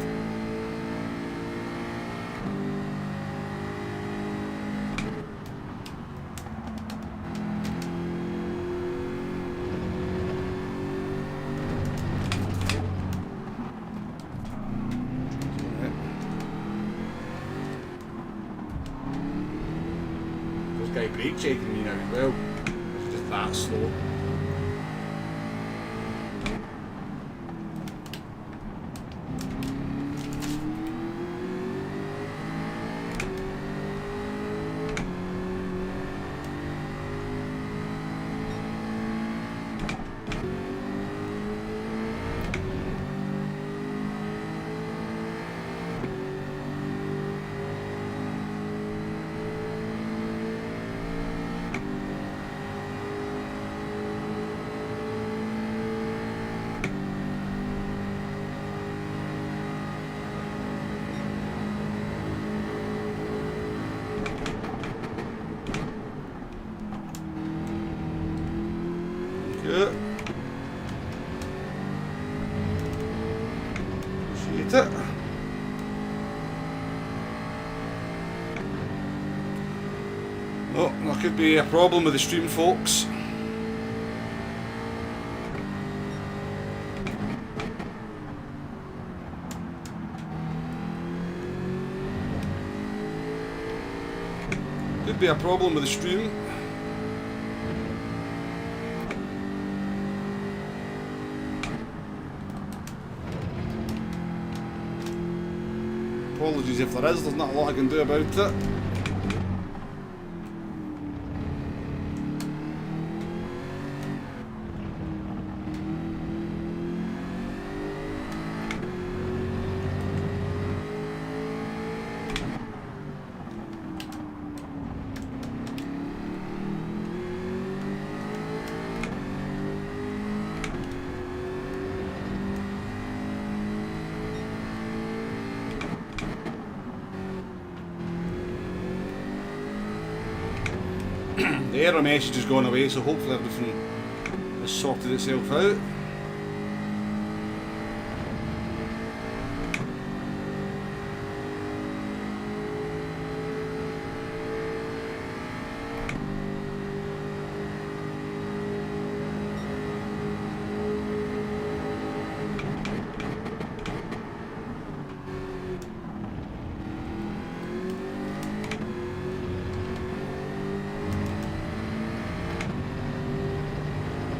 This guy brake checking me now as well. It's just that slow. Oh, there could be a problem with the stream, folks. Could be a problem with the stream. Apologies if there is, there's not a lot I can do about it. The error message has gone away, so hopefully everything has sorted itself out.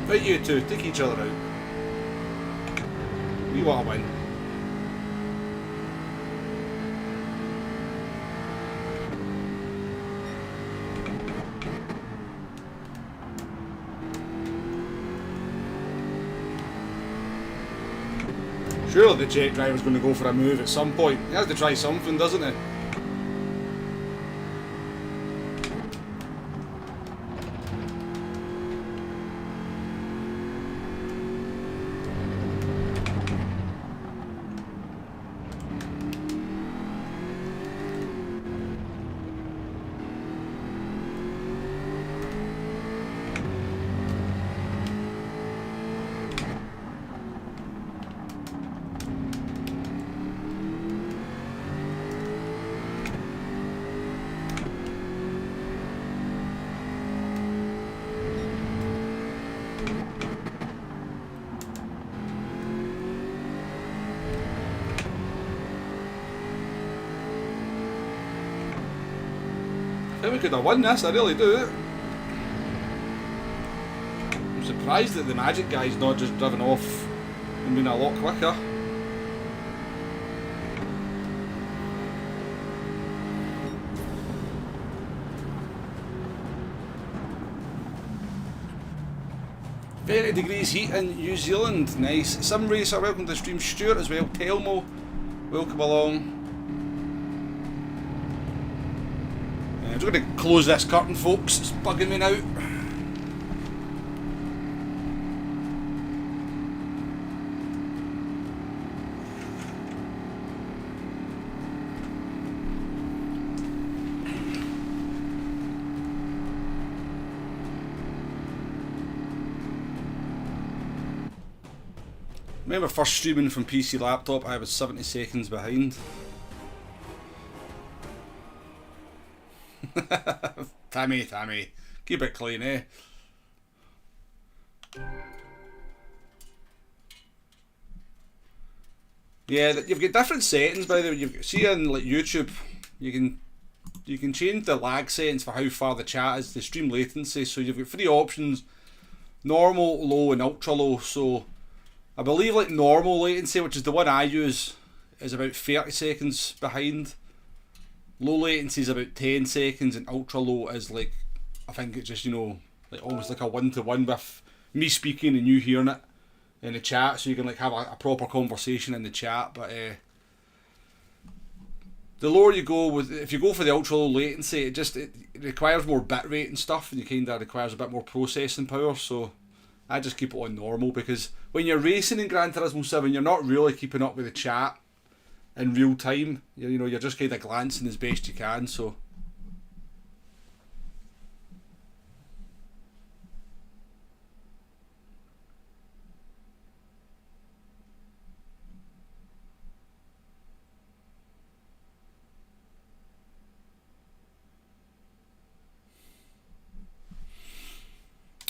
Right, you two, take each other out. We want to win. Surely the jet driver's going to go for a move at some point. He has to try something, doesn't he? I think we could have won this, I really do. I'm surprised that the Magic guy's not just driven off and been a lot quicker. £30 heat in New Zealand, nice. Sim Racer, welcome to the stream. Stuart as well, Telmo, welcome along. I'm just going to close this curtain, folks, it's bugging me now. Remember first streaming from PC laptop, I was 70 seconds behind. Tammy, keep it clean, eh? Yeah, you've got different settings by the way. See on like YouTube, you can change the lag settings for how far the chat is, the stream latency. So you've got 3 options: normal, low, and ultra low. So I believe like normal latency, which is the one I use, is about 30 seconds behind. Low latency is about 10 seconds, and ultra low is like, I think it's just, you know, like almost like a 1-to-1 with me speaking and you hearing it in the chat, so you can like have a proper conversation in the chat. But the lower you go with, if you go for the ultra low latency, it requires more bit rate and stuff, and you kind of requires a bit more processing power. So I just keep it on normal, because when you're racing in Gran Turismo 7, you're not really keeping up with the chat in real time. You know, you're just kind of glancing as best you can. So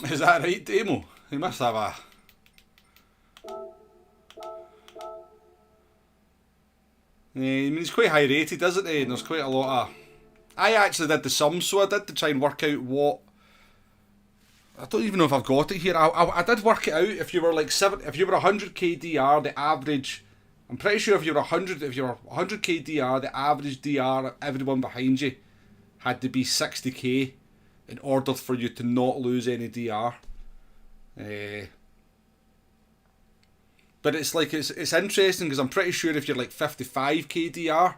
Is that right, Demo? He must have a... I mean, he's quite high rated, isn't he? And there's quite a lot of... I actually did the sums, so I did to try and work out what... I don't even know if I've got it here. I did work it out. If you were like if you were 100k DR, the average... I'm pretty sure if you were 100k DR, the average DR, everyone behind you had to be 60k in order for you to not lose any DR. But it's like it's interesting because I'm pretty sure if you're like 55k DR,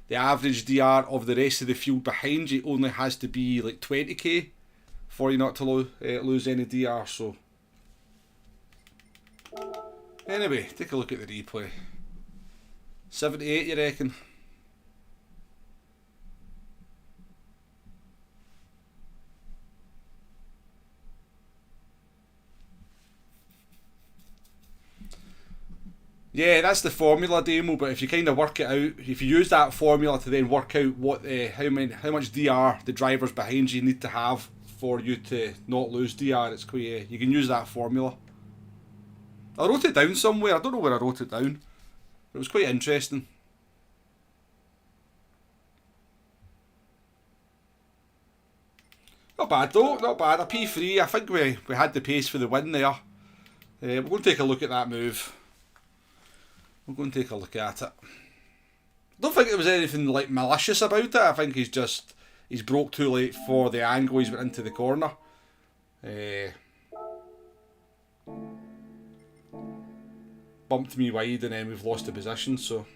the average DR of the rest of the field behind you only has to be like 20k for you not to lose any DR. So anyway, take a look at the replay. 78, you reckon? Yeah, that's the formula, Demo. But if you kind of work it out, if you use that formula to then work out what how much DR the drivers behind you need to have for you to not lose DR, it's quite. You can use that formula. I wrote it down somewhere. I don't know where I wrote it down. It was quite interesting. Not bad though, not bad. A P3. I think we had the pace for the win there. We're going to take a look at that move. We're going to take a look at it. I don't think there was anything like malicious about it. I think he's broke too late for the angle. He's went into the corner. Bumped me wide and then we've lost the position, so...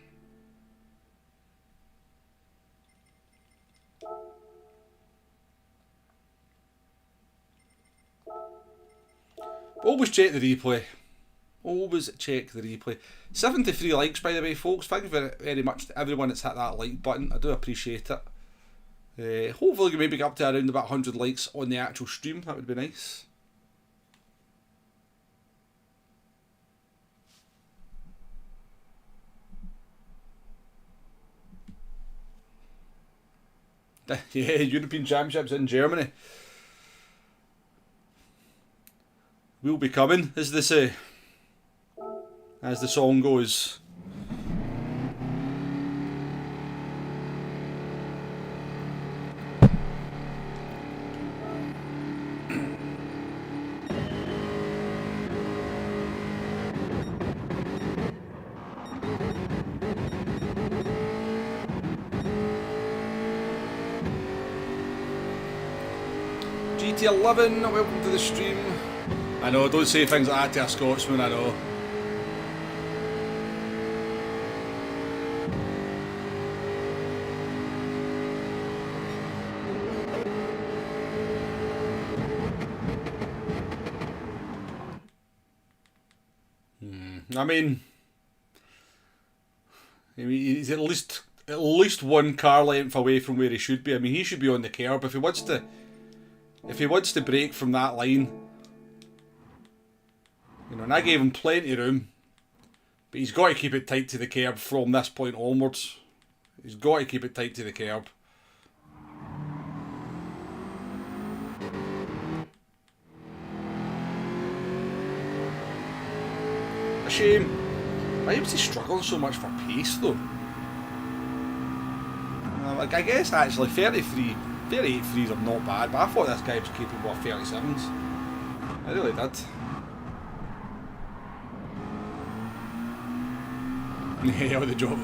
Always check the replay. Always check the replay. 73 likes, by the way, folks. Thank you very much to everyone that's hit that like button. I do appreciate it. Hopefully we can maybe get up to around about 100 likes on the actual stream. That would be nice. Yeah, European Championships in Germany. Will be coming, as they say. As the song goes. GT11, welcome to the stream. I know, don't say things like that to a Scotsman, I know. I mean, he's at least one car length away from where he should be. I mean, he should be on the curb if he wants to break from that line. You know, and I gave him plenty of room, but he's got to keep it tight to the curb from this point onwards. He's got to keep it tight to the curb. A shame. Why was he struggling so much for pace though? I guess actually 38 threes are not bad, but I thought this guy was capable of 37s. I really did. Yeah, the job.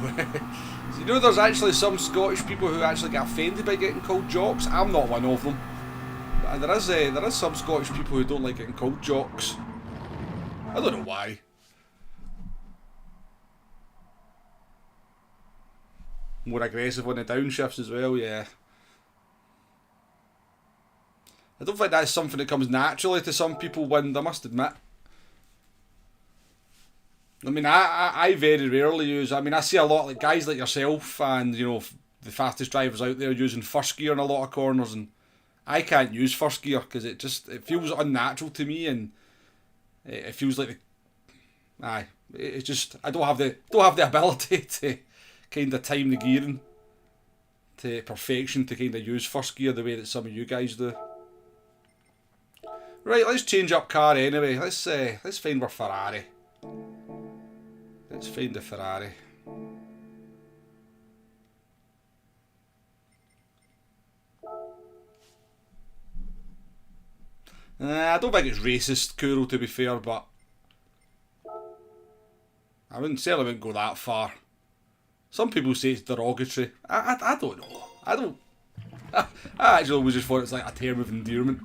So you know, there's actually some Scottish people who actually get offended by getting called jocks. I'm not one of them. But there is some Scottish people who don't like getting called jocks. I don't know why. More aggressive on the downshifts as well, yeah. I don't think that's something that comes naturally to some people, Wind, I must admit. I mean, I very rarely use... I mean, I see a lot like guys like yourself and, you know, the fastest drivers out there using first gear in a lot of corners, and I can't use first gear because it feels unnatural to me, and it feels like it's just I don't have the ability to kind of time the gearing to perfection to kind of use first gear the way that some of you guys do. Right, let's change up car anyway. Let's find our Ferrari. Let's find the Ferrari. I don't think it's racist, Kuro, to be fair, but I certainly wouldn't go that far. Some people say it's derogatory. I don't know. I actually always just thought it's like a term of endearment.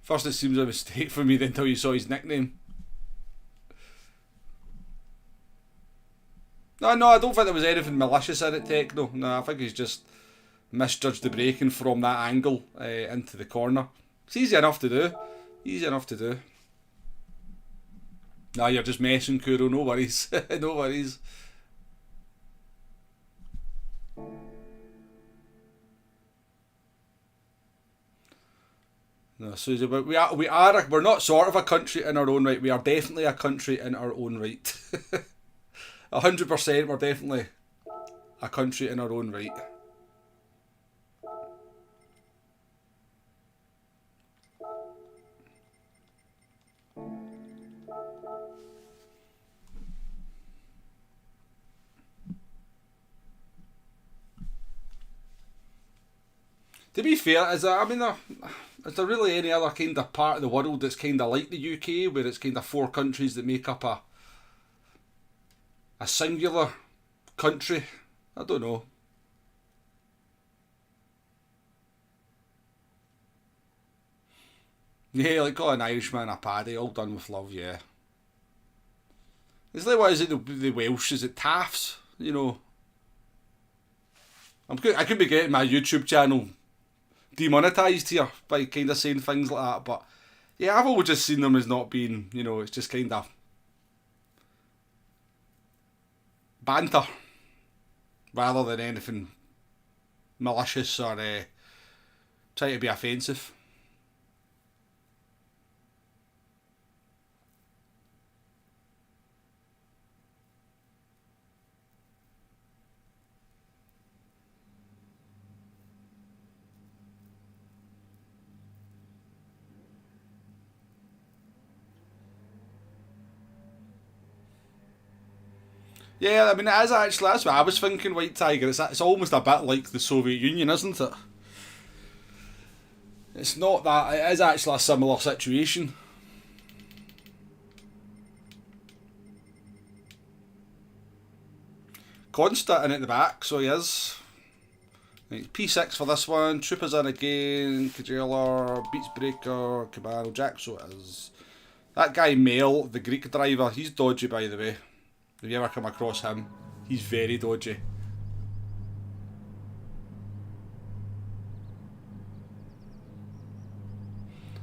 First it seems a mistake for me, then until you saw his nickname. No, I don't think there was anything malicious in it, Techno. No, I think he's just misjudged the braking from that angle into the corner. It's easy enough to do. Easy enough to do. Nah, you're just messing, Kuro. No worries. No worries. No, Susie, but we're not sort of a country in our own right. We are definitely a country in our own right. 100%, we're definitely a country in our own right. To be fair, is there really any other kind of part of the world that's kind of like the UK, where it's kind of 4 countries that make up a singular country? I don't know. Yeah, like got an Irishman, a paddy, all done with love, yeah. It's like, what is it, the Welsh, is it Taffs? You know. I could be getting my YouTube channel demonetised here by kind of saying things like that, but yeah, I've always just seen them as not being, you know, it's just kind of banter rather than anything malicious or trying to be offensive. Yeah, I mean, it is actually, that's what I was thinking, White Tiger. It's almost a bit like the Soviet Union, isn't it? It's not that, it is actually a similar situation. Constant in at the back, so he is. Right, P6 for this one, Troopers in again, Kajeller, Beats Breaker, Cabano, Jack, so it is. That guy Mel, the Greek driver, he's dodgy, by the way. If you ever come across him, he's very dodgy.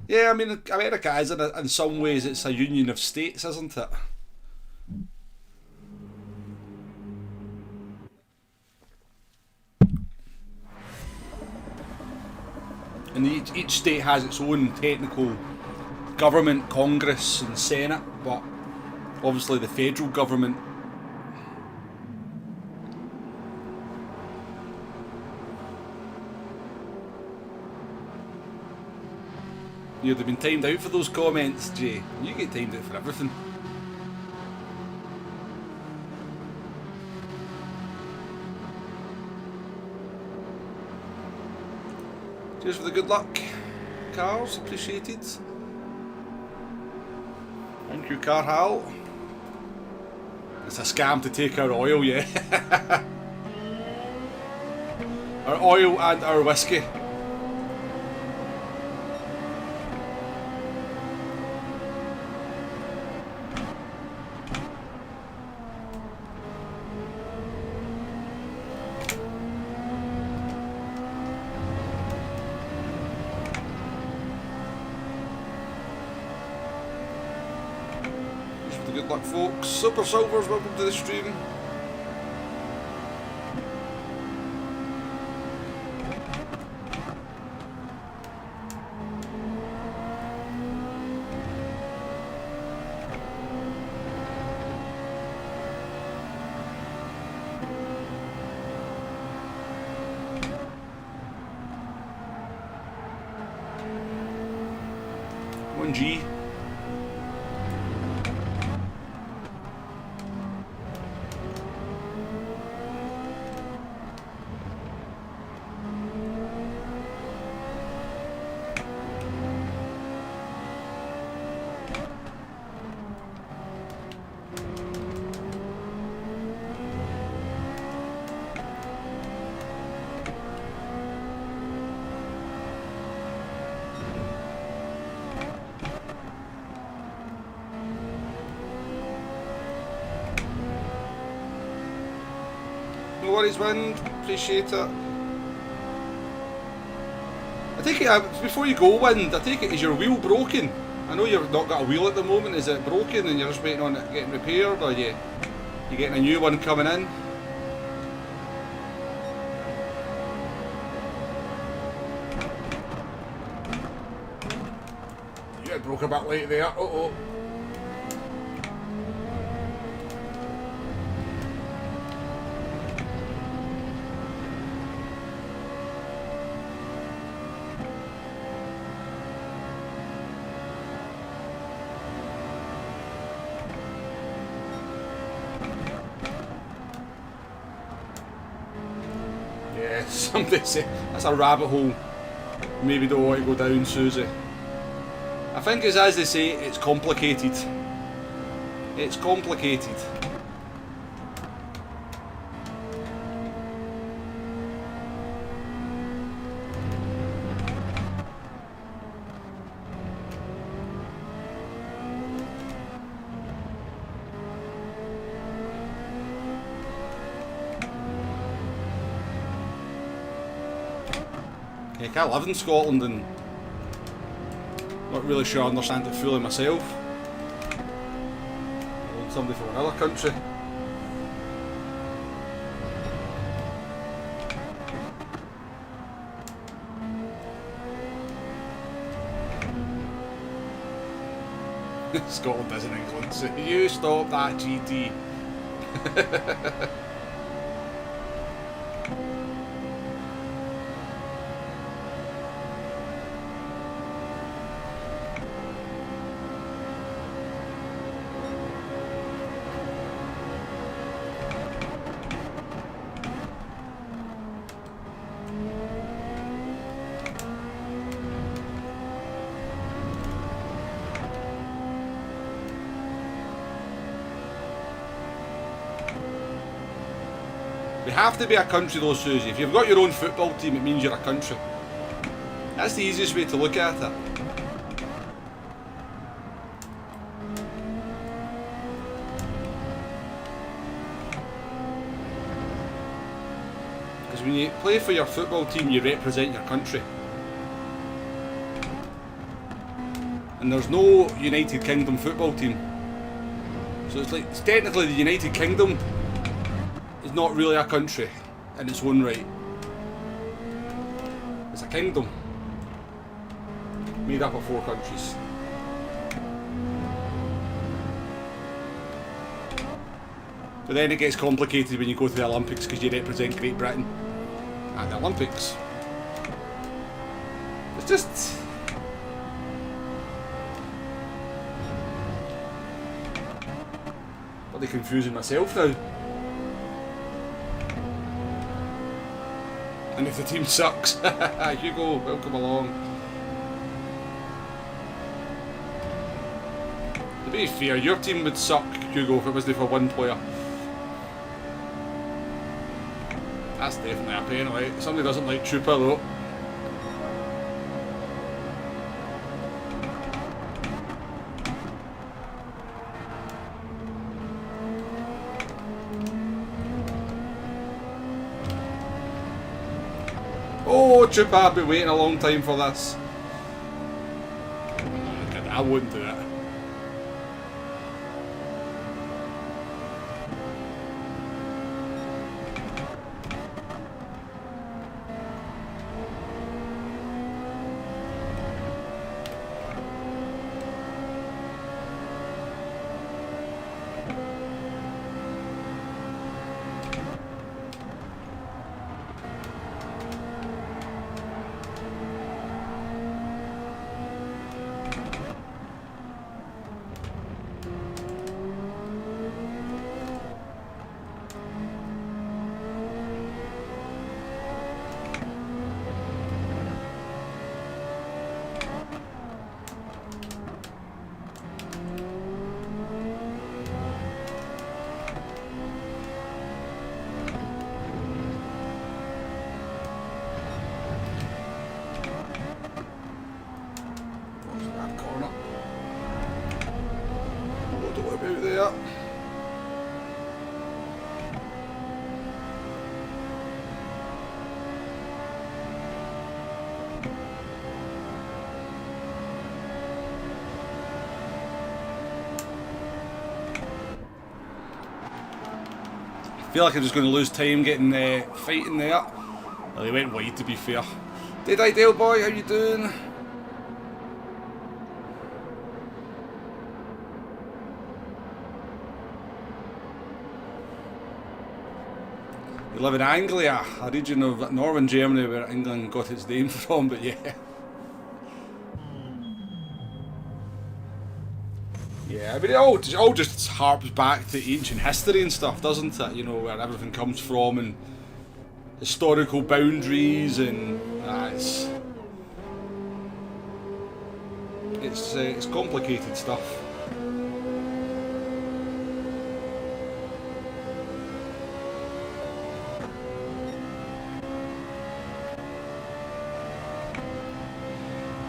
Yeah, I mean, America is, in some ways, it's a union of states, isn't it? And each state has its own technical government, Congress and Senate, but obviously the federal government, you'd have been timed out for those comments, Jay. You get timed out for everything. Cheers for the good luck, cars, appreciated. Thank you, Carhal. It's a scam to take our oil, yeah. Our oil and our whiskey. Good luck, folks. Super Silvers, welcome to the stream. G. No worries, Wind. Appreciate it. I take it, before you go, Wind, I take it, is your wheel broken? I know you've not got a wheel at the moment. Is it broken and you're just waiting on it getting repaired, or you getting a new one coming in? Yeah, it broke a bit late there. Uh-oh. Somebody say that's a rabbit hole. Maybe don't want to go down, Susie. I think it's as they say, it's complicated. It's complicated. Heck, I live in Scotland and not really sure I understand it fully myself. I want somebody from another country. Scotland isn't England, so you stop that, GT. We have to be a country though, Susie. If you've got your own football team, it means you're a country. That's the easiest way to look at it. Because when you play for your football team, you represent your country. And there's no United Kingdom football team. So it's technically the United Kingdom is not really a country in its own right. It's a kingdom made up of 4 countries. But then it gets complicated when you go to the Olympics because you represent Great Britain at the Olympics. It's just... bloody confusing myself now. And if the team sucks, Hugo, welcome along. To be fair, your team would suck, Hugo, if it wasn't for one player. That's definitely a penalty. Somebody doesn't like Trooper though. Oh, Trooper, I've been waiting a long time for this. I wouldn't do it. feel like I'm just going to lose time getting fighting there. Well, he went wide, to be fair. Did I, Dale boy? How you doing? You live in Anglia, a region of northern Germany where England got its name from, but yeah. Yeah, I mean, it all just harps back to ancient history and stuff, doesn't it? You know, where everything comes from and historical boundaries, and it's complicated stuff.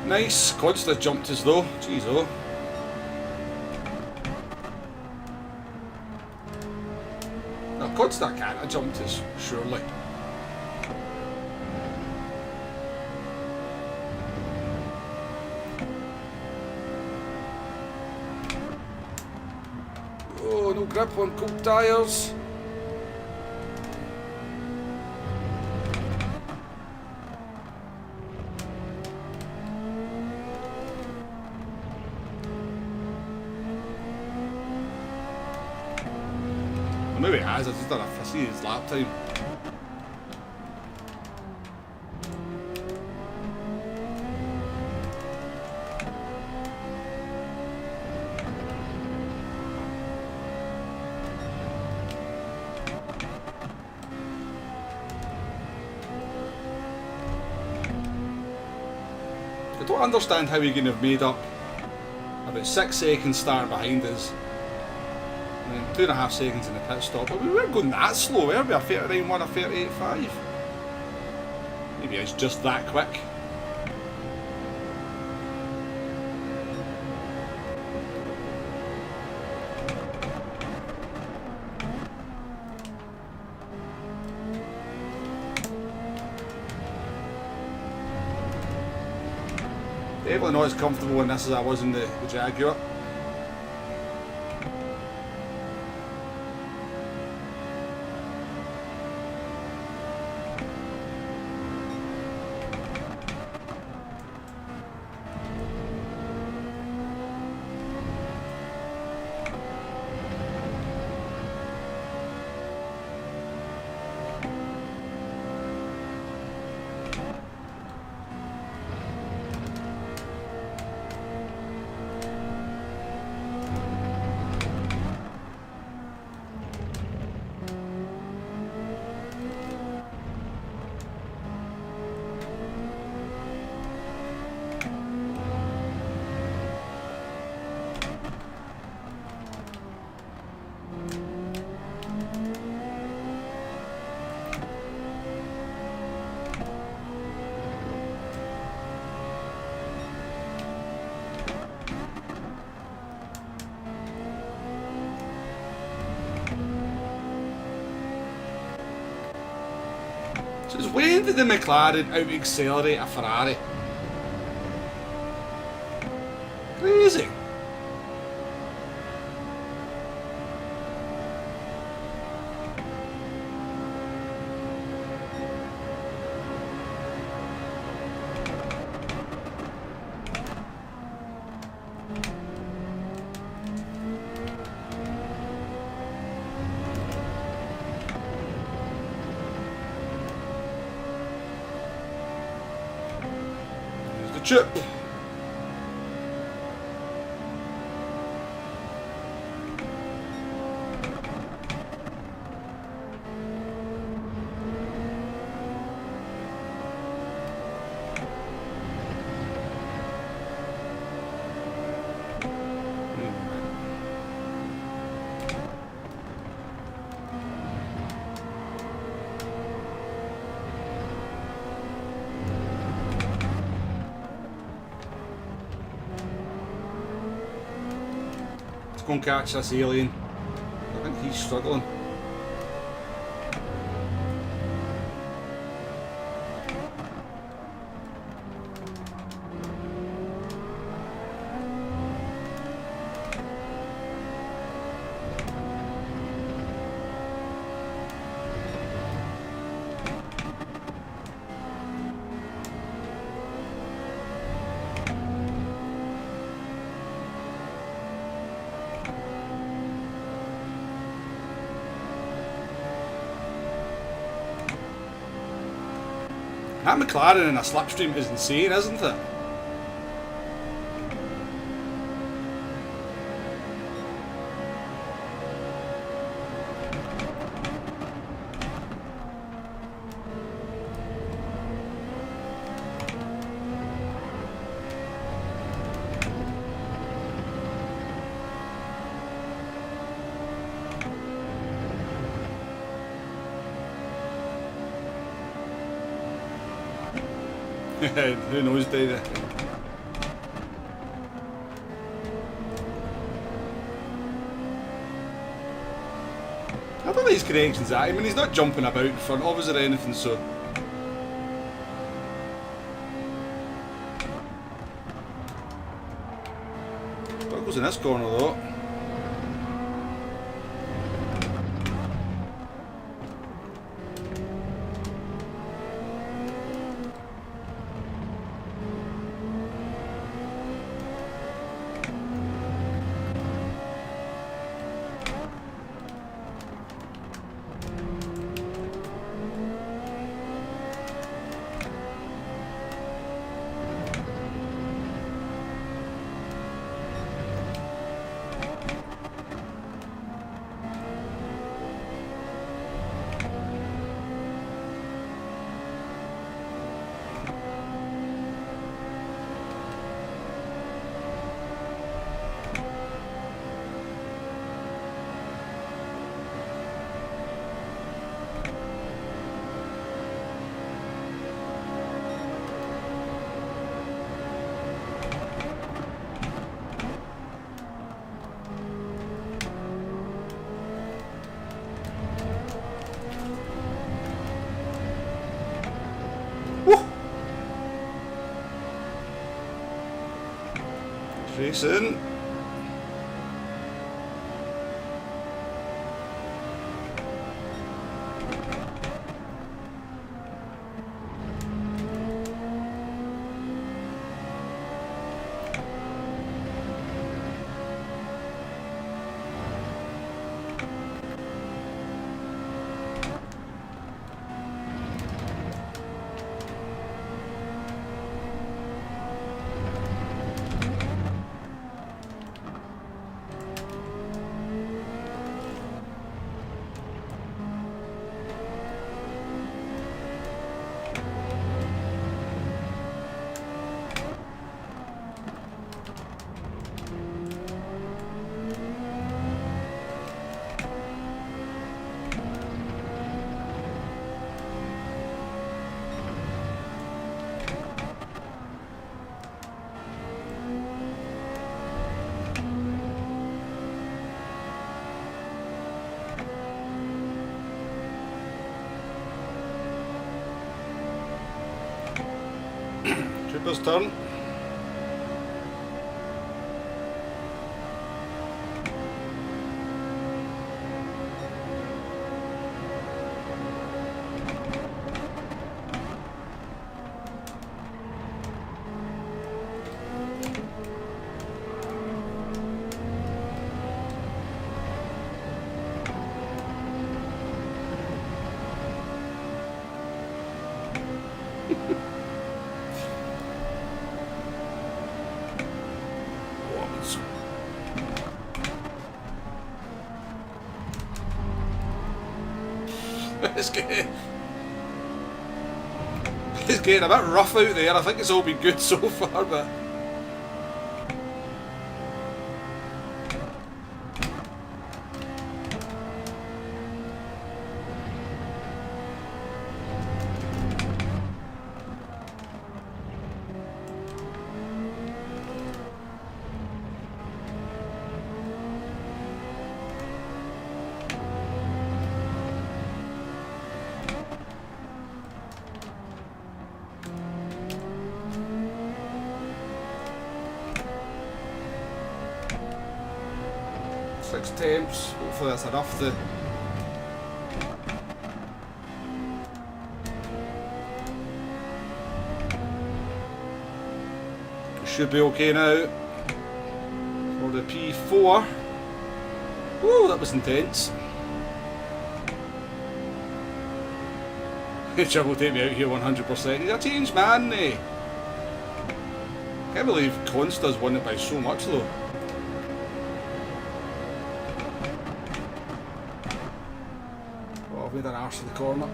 Nice, Consta jumped us though. Jeez, oh. No, Consta can't have jumped us, surely. Oh, no grip on cold tyres. Maybe it has, I just don't know if I see his lap time. I don't understand how he can have made up about 6 seconds starting behind us. 2.5 seconds in the pit stop, but we weren't going that slow, were we? A 39.1, a 38.5. Maybe it's just that quick. Definitely not as comfortable in this as I was in the Jaguar. Since when did the McLaren out-accelerate a Ferrari? Crazy. Chip. Go and catch this alien. I think he's struggling. That McLaren in a slipstream is insane, isn't it? Who knows, Dave? I don't think these connections I mean, he's not jumping about in front of us or anything, so. What goes in this corner though? Racing. Trooper's turn. It's getting a bit rough out there. I think it's all been good so far, but six attempts. Hopefully that's enough to should be okay now for the P4. Woo, that was intense. Chubb will take me out here 100%. He's a changed man, eh? Can't believe Consta's won it by so much though. Oh, I've made an arse of the corner.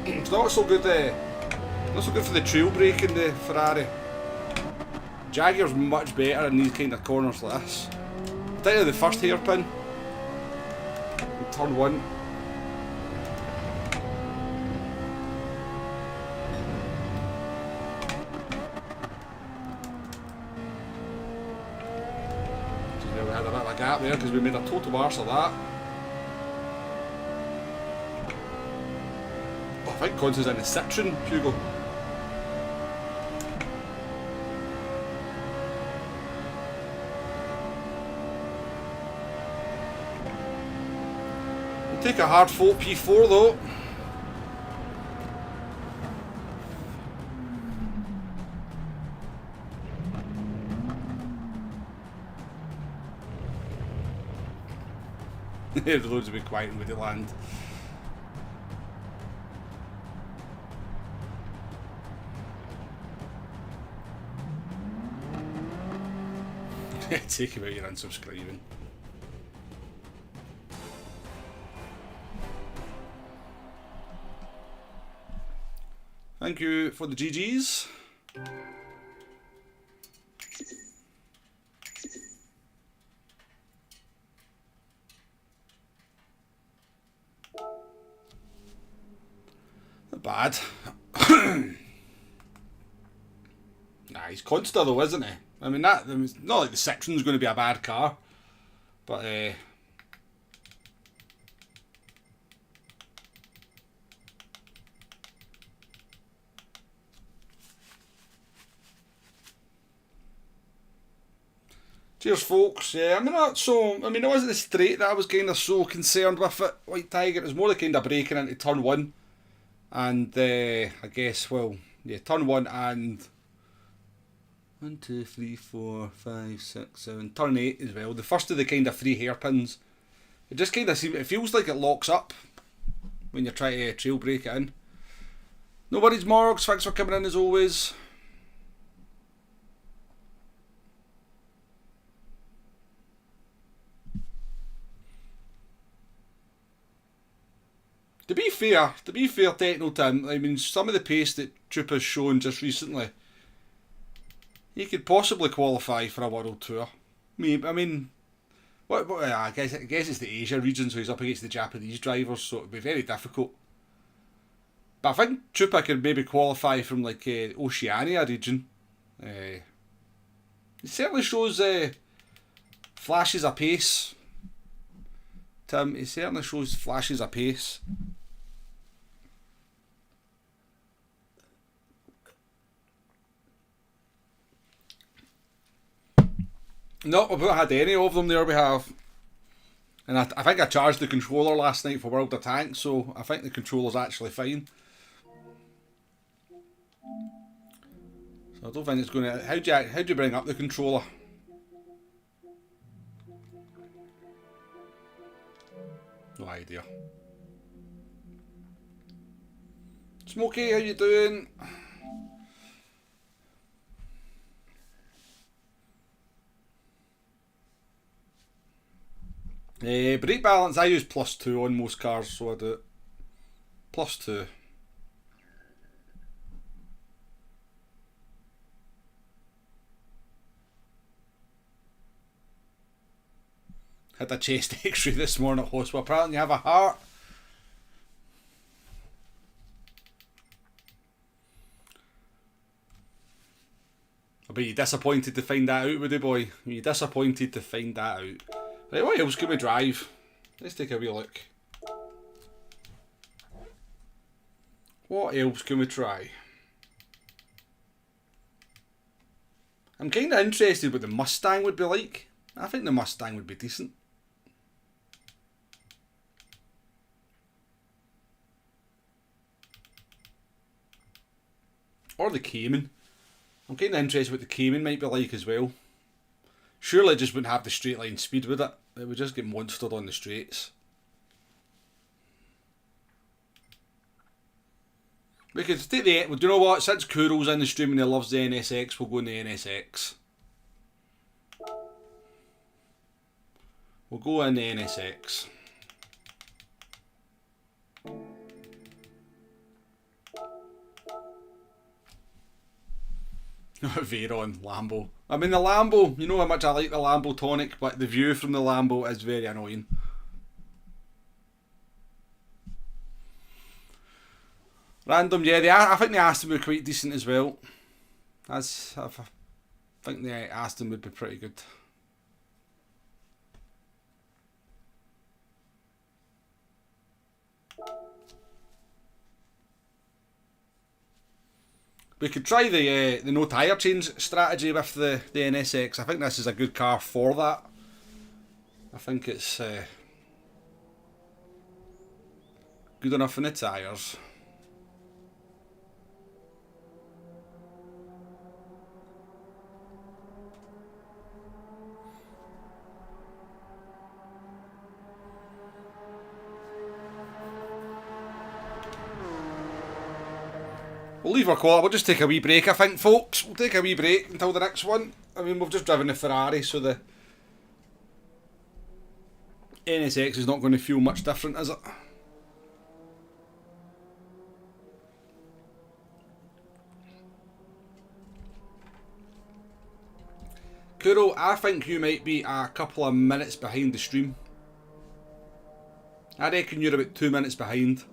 It's not so good. Not so good for the trail brake in the Ferrari. Jaguar's much better in these kind of corners like this. Particularly the first hairpin. In turn 1. So now we had a bit of a gap there because we made a total arse of that. I think Consta's in the Citroen, Hugo. We'll take a hard fought P4 though. The roads will be quiet with the land. Take him out, you're unsubscribing. Thank you for the GGs. Not bad. Nah, he's Consta though, isn't he? I mean, not like the Citroen's going to be a bad car, but cheers, folks. Yeah, I mean, it wasn't the straight that I was kind of so concerned with it, White Tiger. It was more the kind of breaking into turn 1, and I guess, well, yeah, turn 1 and 1, 2, 3, 4, 5, 6, 7. Turn 8 as well. The first of the kind of 3 hairpins. It just kind of seems. It feels like it locks up when you're trying to trail break it in. No worries, Morgs. Thanks for coming in as always. To be fair, Techno Tim. I mean, some of the pace that Troop has shown just recently. He could possibly qualify for a world tour. I mean, I guess it's the Asia region, so he's up against the Japanese drivers, so it'd be very difficult. But I think Trooper could maybe qualify from like Oceania region. He certainly shows flashes of pace. Tim, he certainly shows flashes of pace. No, we've not had any of them there, we have. And I think I charged the controller last night for World of Tanks, so I think the controller's actually fine. So I don't think it's going to... How do you bring up the controller? No idea. Smokey, how you doing? Brake balance, I use +2 on most cars, so I do it. +2. had a chest x-ray this morning at hospital. Apparently you have a heart. I bet you're disappointed to find that out, would you, boy? You're disappointed to find that out. Right, what else can we drive? Let's take a wee look. What else can we try? I'm kind of interested what the Mustang would be like. I think the Mustang would be decent. Or the Cayman. I'm kind of interested what the Cayman might be like as well. Surely it just wouldn't have the straight line speed, would it? It would just get monstered on the straights. We could take the... Well, do you know what? Since Kuro's in the stream and he loves the NSX, we'll go in the NSX. We'll go in the NSX. Veyron, Lambo. I mean, the Lambo, you know how much I like the Lambo Tonic, but the view from the Lambo is very annoying. Random, yeah, I think the Aston would be quite decent as well. I think the Aston would be pretty good. We could try the no tyre change strategy with the NSX. I think this is a good car for that. I think it's good enough in the tyres. We'll leave our quad, we'll just take a wee break, I think, folks. We'll take a wee break until the next one. I mean, we've just driven the Ferrari, so the NSX is not going to feel much different, is it? Kuro, I think you might be a couple of minutes behind the stream. I reckon you're about 2 minutes behind.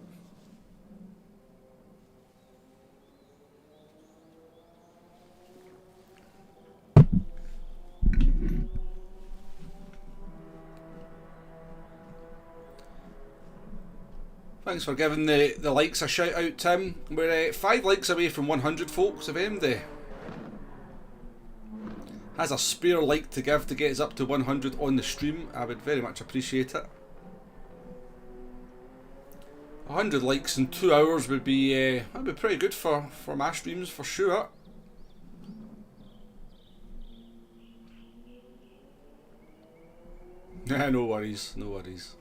Thanks for giving the likes a shout out, Tim. We're 5 likes away from 100, folks. If MD has a spare like to give to get us up to 100 on the stream, I would very much appreciate it. 100 likes in 2 hours would be that'd be pretty good for my streams for sure. No worries, no worries.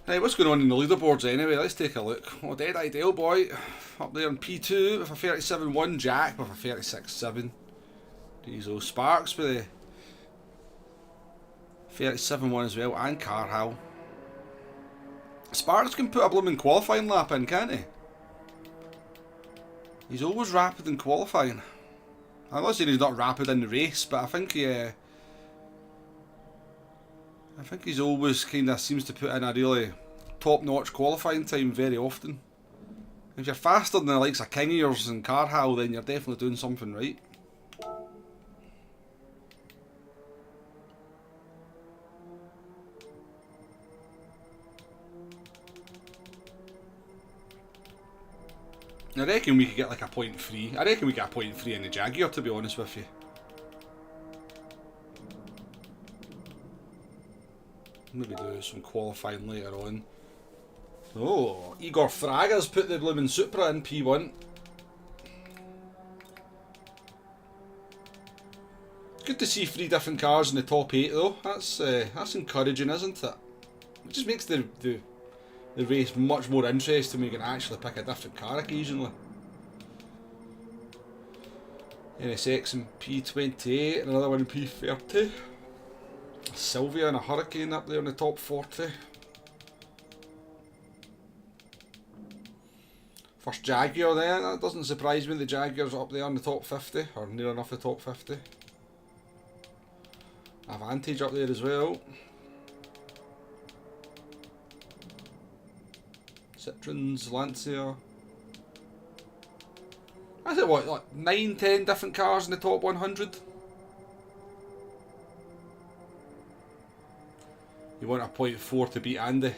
Hey, what's going on in the leaderboards anyway? Let's take a look. Oh, Dead Ideal Boy up there in P2 with a 37.1, Jack with a 36.7. Diesel Sparks with a 37.1 as well, and Carhal. Sparks can put a blooming qualifying lap in, can't he? He's always rapid in qualifying. I'm not saying he's not rapid in the race, but I think he's always kind of seems to put in a really top-notch qualifying time very often. If you're faster than the likes of King Ears and Carhal, then you're definitely doing something right. I reckon we could get like a 0.3. I reckon we get a 0.3 in the Jaguar, to be honest with you. Maybe do some qualifying later on. Oh, Igor Fraga's put the blooming Supra in P1. Good to see 3 different cars in the top 8 though. That's encouraging, isn't it? It just makes the race much more interesting when you can actually pick a different car occasionally. NSX in P28 and another one in P30. Sylvia and a Hurricane up there in the top 40. First Jaguar there, that doesn't surprise me, the Jaguar's up there in the top 50, or near enough the top 50. Advantage up there as well. Citroens, Lancia. I said what, like 9, 10 different cars in the top 100? You want a 0.4 to beat Andy.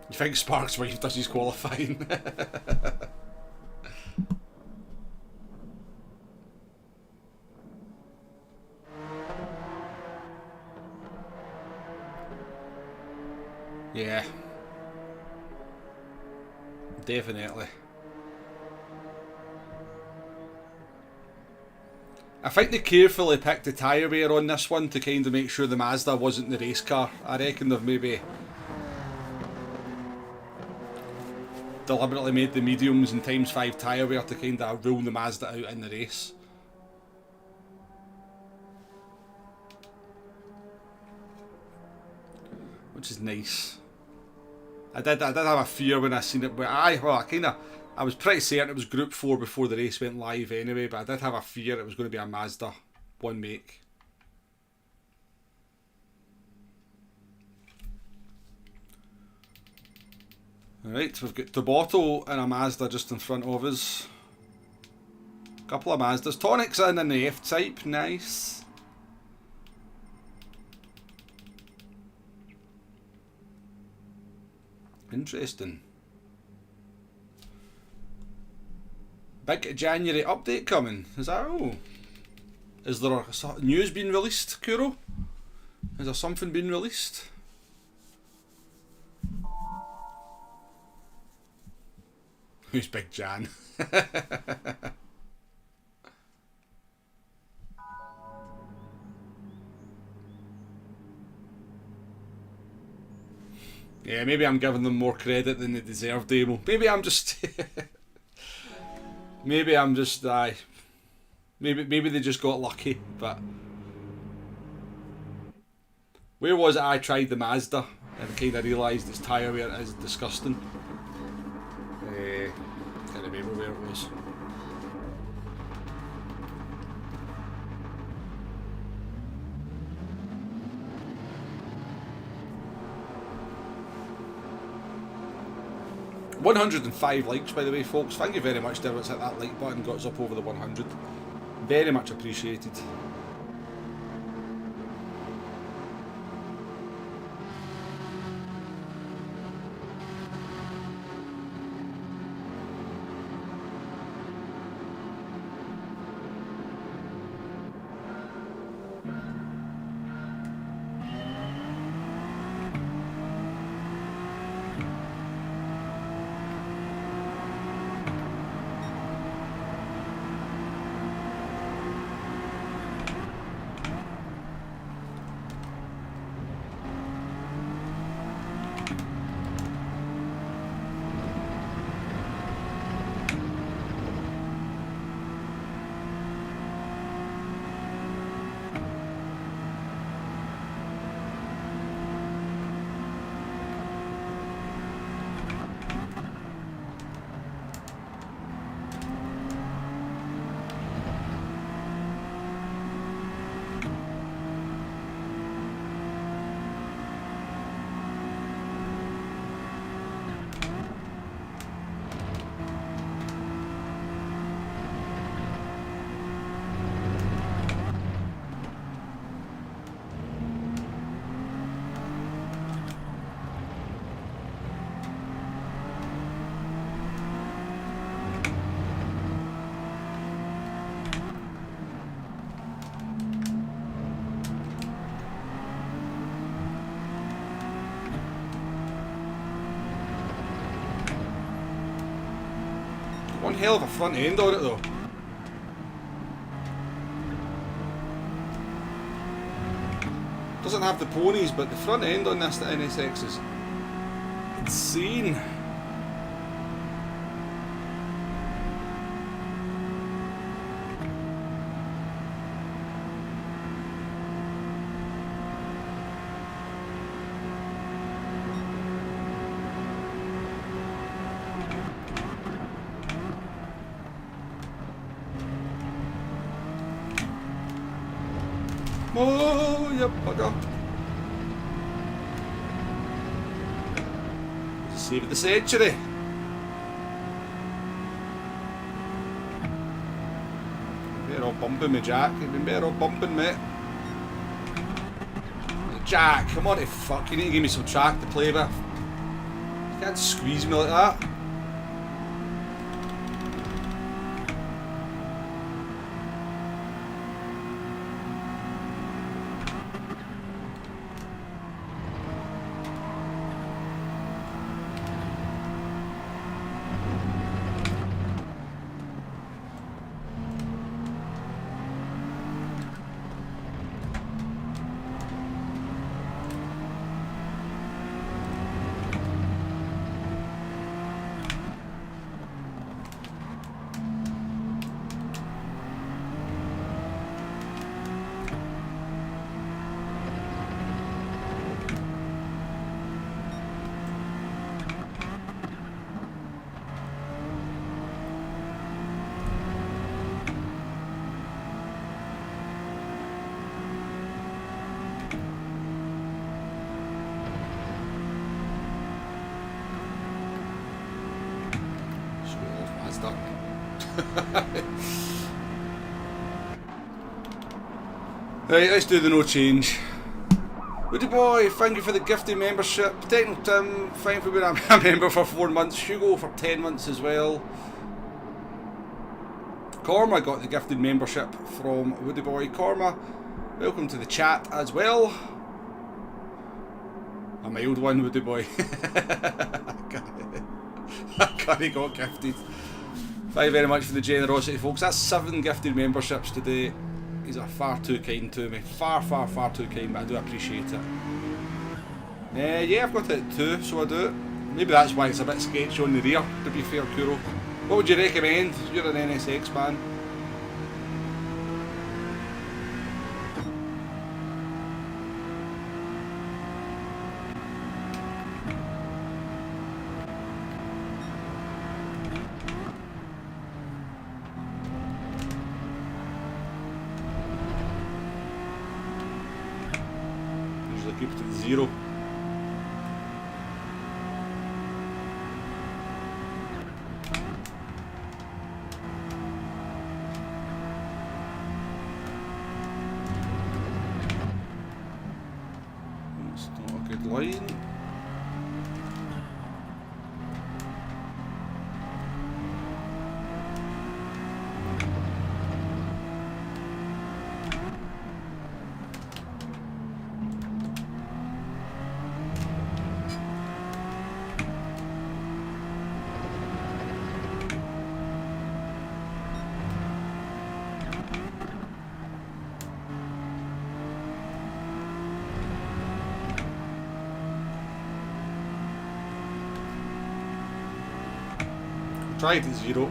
You think Sparks wife does his qualifying? Yeah. Definitely. I think they carefully picked the tyre wear on this one to kind of make sure the Mazda wasn't the race car. I reckon they've maybe deliberately made the mediums and ×5 tyre wear to kind of rule the Mazda out in the race. Which is nice. I did have a fear when I seen it, but I was pretty certain it was Group 4 before the race went live anyway, but I did have a fear it was going to be a Mazda, one make. Alright, we've got Tabotto and a Mazda just in front of us. Couple of Mazdas. Tonic's in the F-Type, nice. Interesting. Big January update coming. Is that all? Is there news being released, Kuro? Is there something being released? Who's Big Jan? Yeah, maybe I'm giving them more credit than they deserve, Demo. Maybe I'm just... maybe they just got lucky, but... Where was it I tried the Mazda and kind of realised its tyre wear is disgusting? Can't remember where it was. $105 likes, by the way, folks. Thank you very much, Derwit's hit that like button, got us up over the 100. Very much appreciated. One hell of a front end on it though. Doesn't have the ponies, but the front end on this NSX is insane. Oh, you bugger. Save it the century. Better off bumping me, Jack. You've been better off bumping me. Jack, come on to fuck. You need to give me some track to play with. You can't squeeze me like that. Right, let's do the no change. Woody boy, thank you for the gifted membership. Technical Tim, thank you for being a member for 4 months. Hugo for 10 months as well. Corma got the gifted membership from Woody boy. Corma, welcome to the chat as well. A mild one, Woody boy. I can't got gifted. Thank you very much for the generosity, folks. That's 7 gifted memberships today. These are far too kind to me. Far too kind, but I do appreciate it. Yeah, I've got it at 2, so I do. Maybe that's why it's a bit sketchy on the rear, to be fair, Kuro. What would you recommend? You're an NSX man. Keep it at 0. It's not a good line. Try it at 0.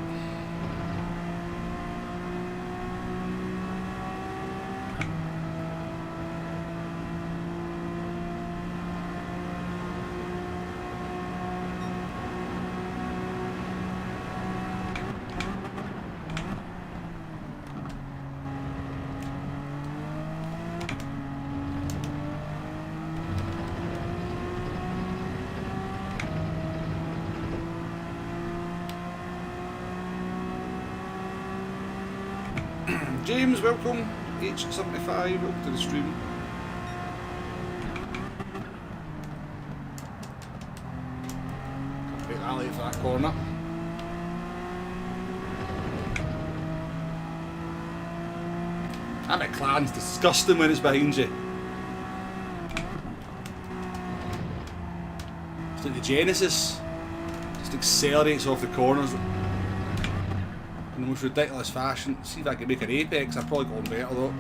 James, welcome. H75, welcome to the stream. Can't break that late for that corner. That McLaren's disgusting when it's behind you. It's like the Genesis. Just accelerates off the corners in the most ridiculous fashion. See if I can make an apex. I've probably gone better though.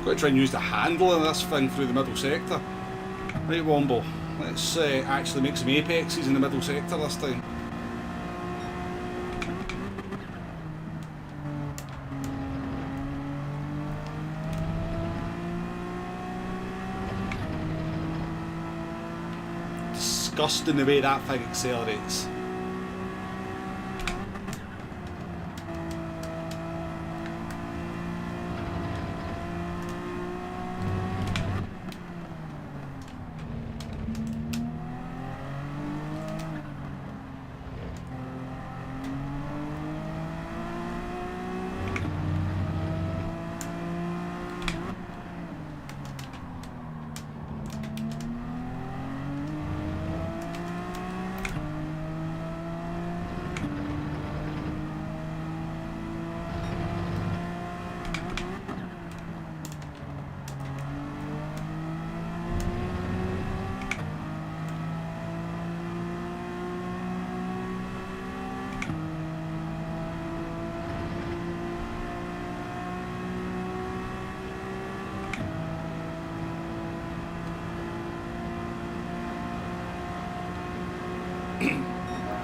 Got to try and use the handle of this thing through the middle sector. Right, Womble. Let's actually make some apexes in the middle sector this time. Disgusting the way that thing accelerates.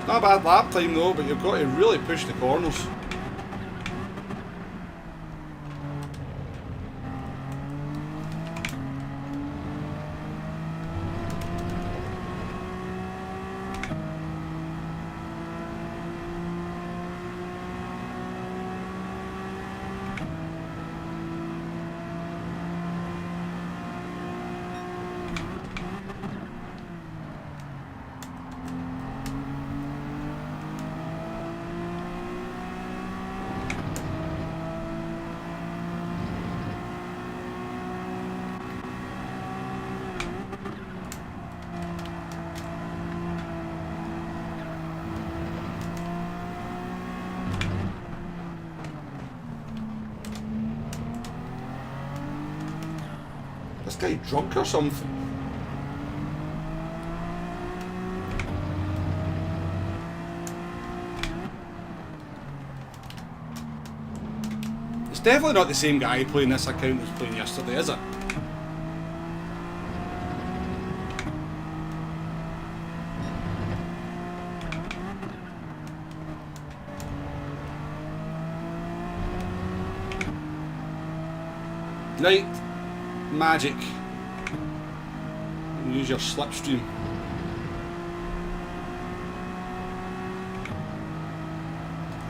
Not a bad lap time though, but you've got to really push the corners. This guy drunk or something? It's definitely not the same guy playing this account as playing yesterday, is it? Right. Magic. Use your slipstream.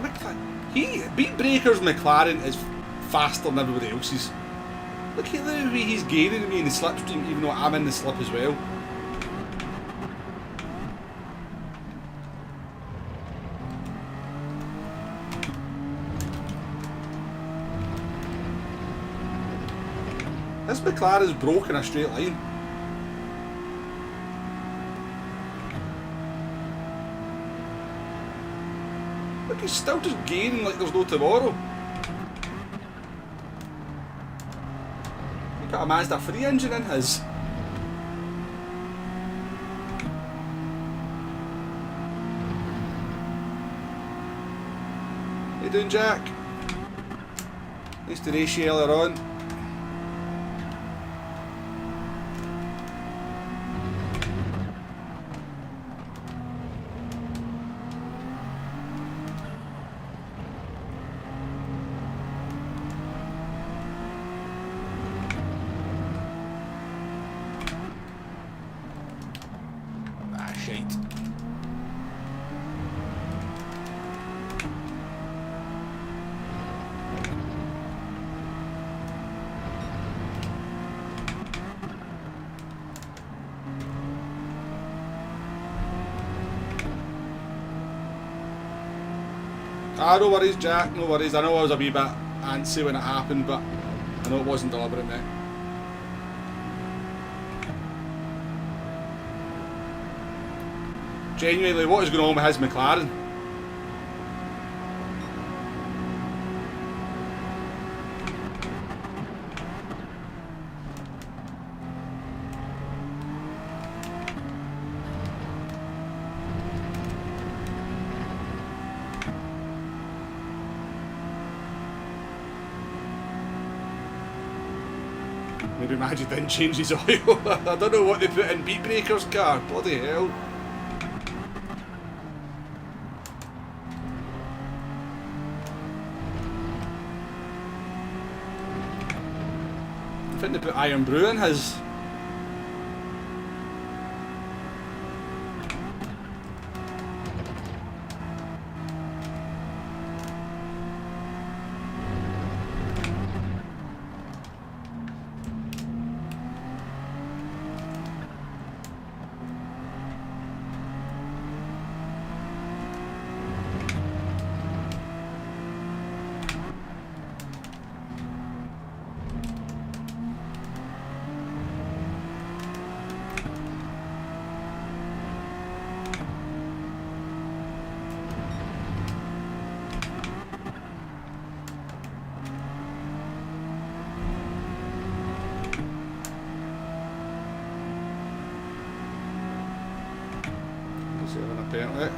Look at that. Beat Breaker's McLaren is faster than everybody else's. Look at the way he's gaining me in the slipstream, even though I'm in the slip as well. This McLaren's broke in a straight line. Look, he's still just gaining like there's no tomorrow. Look at a Mazda 3 engine in his. How you doing, Jack? Nice to race you earlier on. Ah, no worries, Jack, no worries. I know I was a wee bit antsy when it happened, but I know it wasn't deliberate now. Genuinely, what is going on with his McLaren? Maybe Magic didn't change his oil. I don't know what they put in Beat Breaker's car. Bloody hell. I think they put Iron Brew in his. Apparently.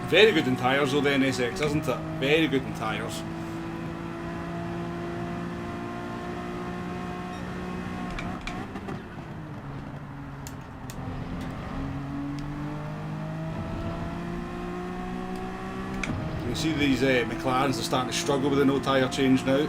Very good in tyres though, the NSX, isn't it? Very good in tyres. You can see these McLarens are starting to struggle with the no tyre change now.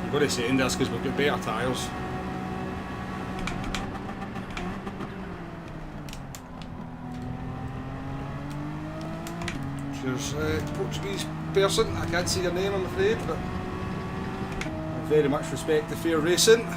I've got to say in this because we've got better tyres. Cheers, Portuguese person. I can't see your name, I'm afraid, but I very much respect the fair racing.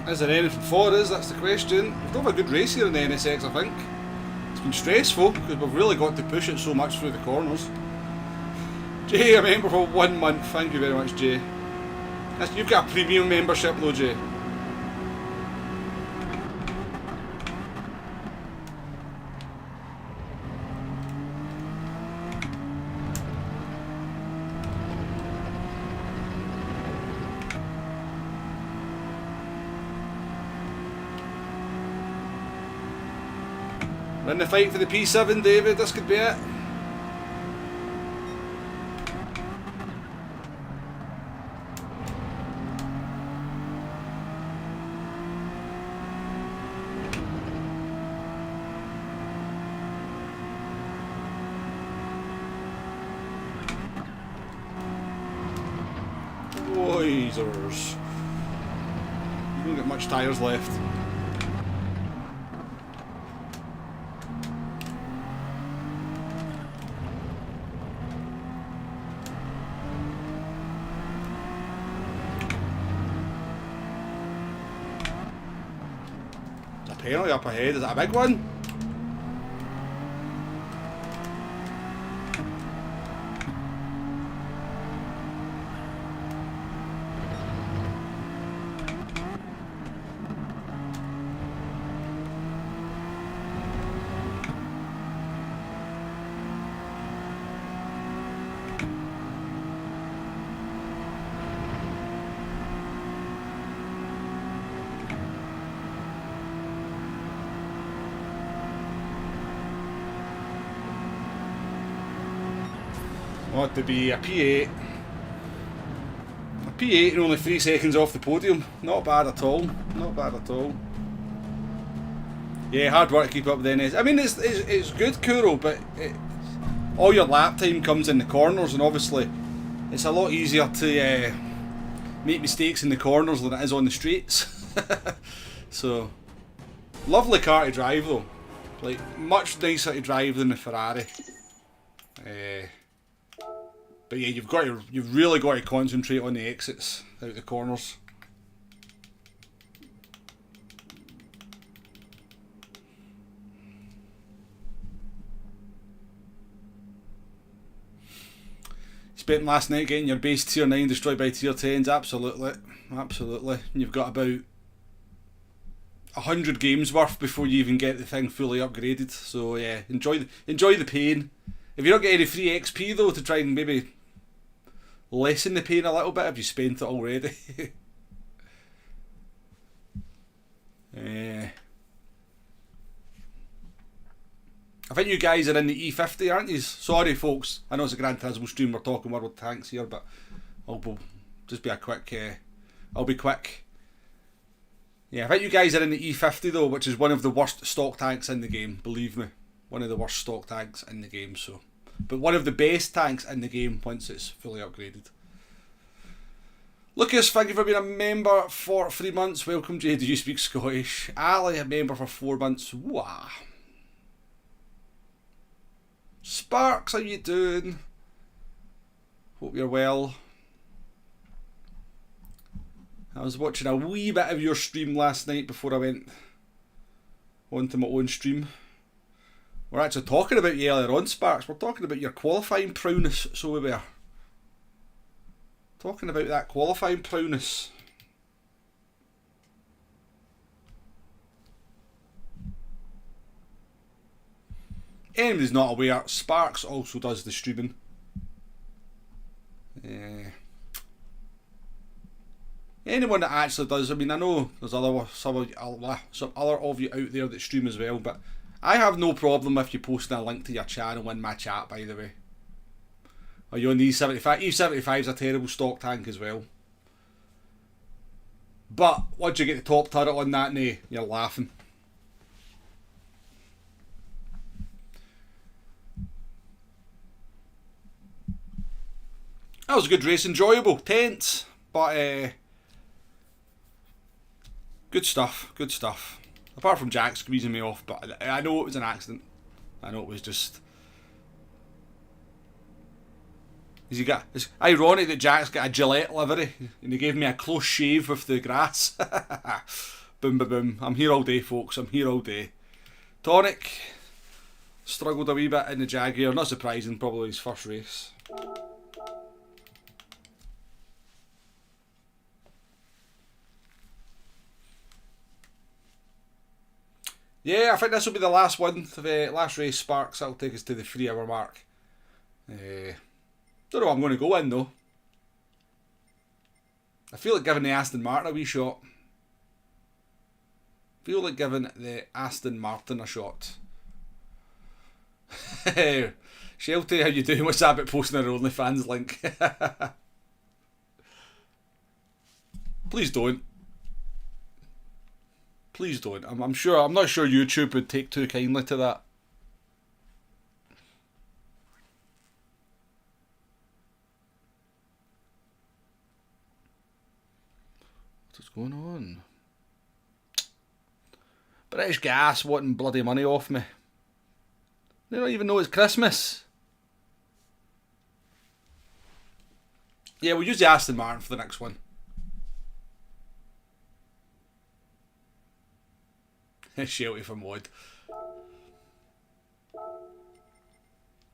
Is there anything for us? That's the question. We've done a good race here in the NSX, I think. It's been stressful because we've really got to push it so much through the corners. Jay, a member for 1 month. Thank you very much, Jay. You've got a premium membership though, Jay. We're in the fight for the P7, David. This could be it. tweezers. You don't get much tyres left. There's a penalty up ahead. Is that a big one? Want to be a P8. A P8 and only 3 seconds off the podium. Not bad at all. Not bad at all. Yeah, hard work to keep up with the NS. I mean, it's good, Kuro, but all your lap time comes in the corners, and obviously it's a lot easier to make mistakes in the corners than it is on the straights. So, lovely car to drive though. Like, much nicer to drive than the Ferrari. But yeah, you've really got to concentrate on the exits out the corners. Spent last night getting your base tier 9 destroyed by tier 10s, absolutely. Absolutely. And you've got about 100 games worth before you even get the thing fully upgraded. So yeah, enjoy the pain. If you don't get any free XP though to try and maybe lessen the pain a little bit, have you spent it already? I think you guys are in the E50, aren't you? Sorry folks, I know it's a Gran Turismo stream, we're talking World Tanks here, but I'll just be a quick, I'll be quick. Yeah, I think you guys are in the E50 though, which is one of the worst stock tanks in the game, believe me. One of the worst stock tanks in the game, so. But one of the best tanks in the game once it's fully upgraded. Lucas, thank you for being a member for 3 months. Welcome, Jay. Do you speak Scottish? Ali, a member for 4 months. Wow. Sparks, how you doing? Hope you're well. I was watching a wee bit of your stream last night before I went onto my own stream. We're actually talking about you earlier on, Sparks. We're talking about your qualifying prowess, so we were. Talking about that qualifying prowess. Anybody's not aware, Sparks also does the streaming. Anyone that actually does, I mean, I know there's some other of you out there that stream as well, but I have no problem if you posting a link to your channel in my chat, by the way. Are you on the E75? E75 is a terrible stock tank as well. But once you get the top turret on that, nay, you're laughing. That was a good race, enjoyable, tense, but good stuff, good stuff. Apart from Jack squeezing me off, but I know it was an accident. I know it was just. It's ironic that Jack's got a Gillette livery and he gave me a close shave with the grass. Boom, boom, boom. I'm here all day, folks. I'm here all day. Tonic struggled a wee bit in the Jaguar. Not surprising, probably his first race. Yeah, I think this will be the last one, the last race, Sparks. That'll take us to the 3 hour mark. Don't know what I'm going to go in though. I feel like giving the Aston Martin a wee shot. Feel like giving the Aston Martin a shot. Shelty, how you doing? What's that about posting our OnlyFans link? Please don't. Please don't. I'm not sure YouTube would take too kindly to that. going on? British Gas wanting bloody money off me. They don't even know it's Christmas. Yeah, we'll use the Aston Martin for the next one. Shelty from Wood.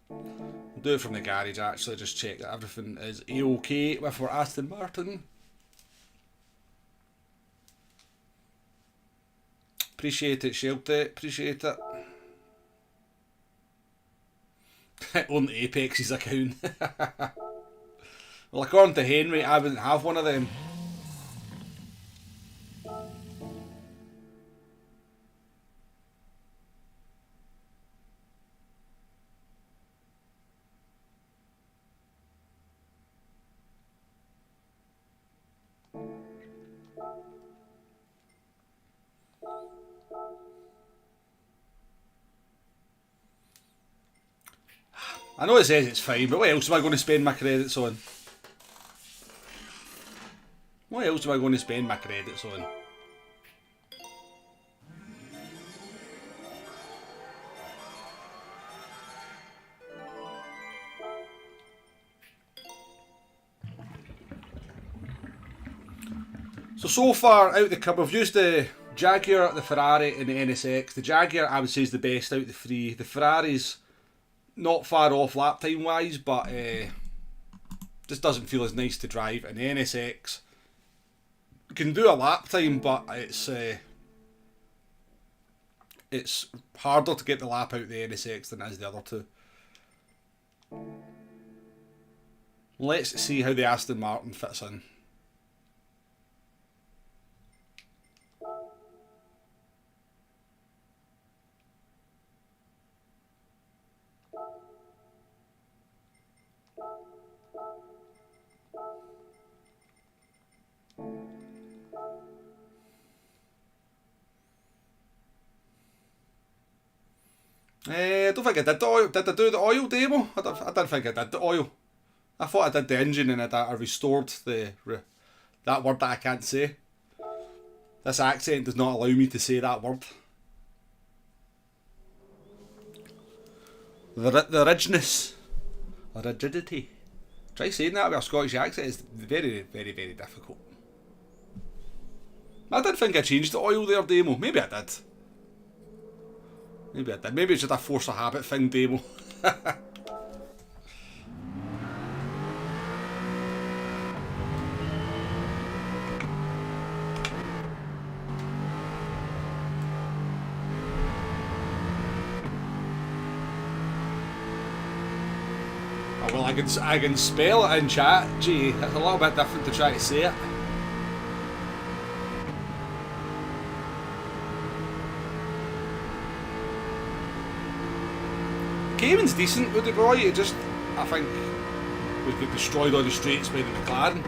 We'll do it from the garage actually, just check that everything is A-OK with our Aston Martin. Appreciate it, Shelty, appreciate it. On the Apex's account. Well, according to Henry, I wouldn't have one of them. I know it says it's fine, but what else am I going to spend my credits on? What else am I going to spend my credits on? So far out the cup, we've used the Jaguar, the Ferrari and the NSX. The Jaguar I would say is the best out of the three. The Ferrari's not far off lap time wise, but just doesn't feel as nice to drive. And the NSX can do a lap time, but it's harder to get the lap out of the NSX than it is the other two. Let's see how the Aston Martin fits in. I don't think I did the oil. Did I do the oil demo? I don't think I did the oil. I thought I did the engine and I restored that word that I can't say. This accent does not allow me to say that word. The ridginess. Or rigidity. Try saying that with a Scottish accent. It's very, very, very difficult. I did think I changed the oil there demo. Maybe I did. Maybe I did. Maybe it's just a force of habit thing demo. Oh, well, I can spell it in chat, gee. It's a little bit different to try to say it. Cayman's decent with the boy, it just, I think, we get destroyed on the straights by the McLaren.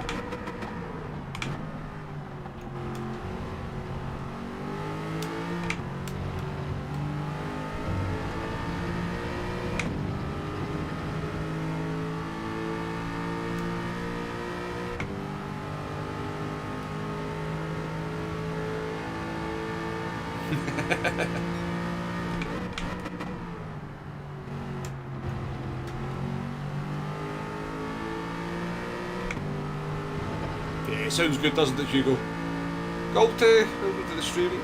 Yeah, it sounds good, doesn't it, Hugo? Galty, welcome to the stream.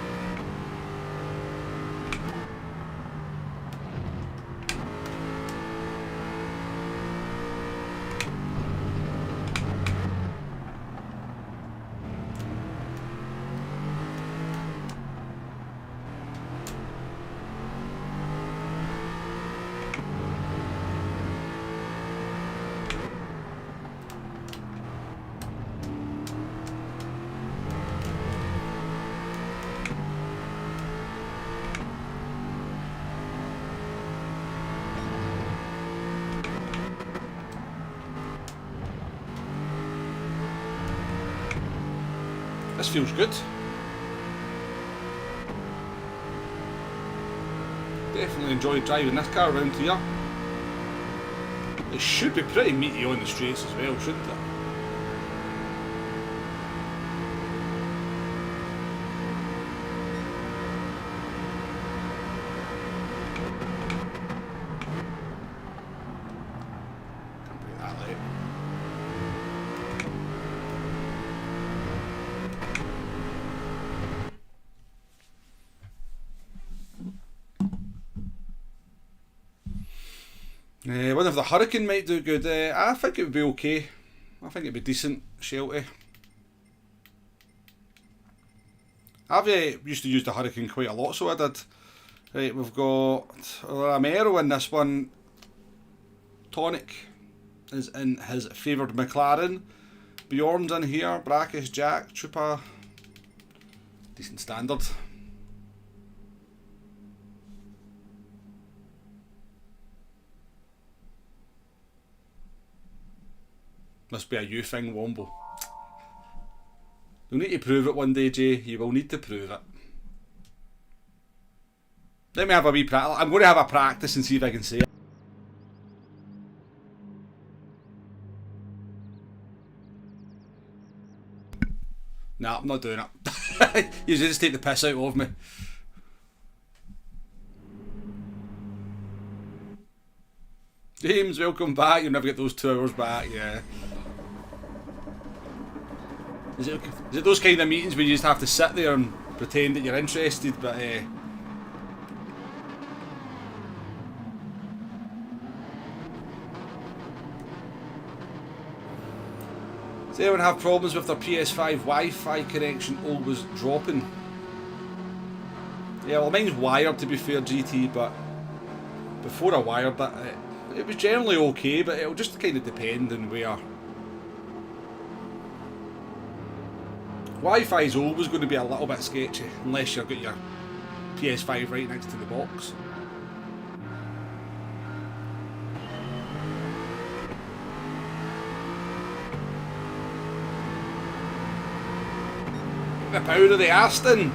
This feels good. Definitely enjoyed driving this car around here. It should be pretty meaty on the straights as well, shouldn't it? I wonder if the Hurricane might do good. I think it would be okay. I think it'd be decent, Shelty. I've used to use the Hurricane quite a lot, so I did. Right, we've got Romero in this one. Tonic is in his favoured McLaren. Bjorn's in here. Brackish, Jack, Trooper. Decent standard. Must be a you thing, Wombo. You'll need to prove it one day, Jay. You will need to prove it. Let me have a wee practice. I'm going to have a practice and see if I can say it. Nah, I'm not doing it. You just take the piss out of me. James, welcome back. You'll never get those 2 hours back, yeah. Is it those kind of meetings where you just have to sit there and pretend that you're interested, but does anyone have problems with their PS5 Wi-Fi connection always dropping? Yeah, well mine's wired to be fair, GT, but before I wired that, it was generally okay, but it'll just kind of depend on where. Wi-Fi is always going to be a little bit sketchy unless you've got your PS5 right next to the box. The power of the Aston.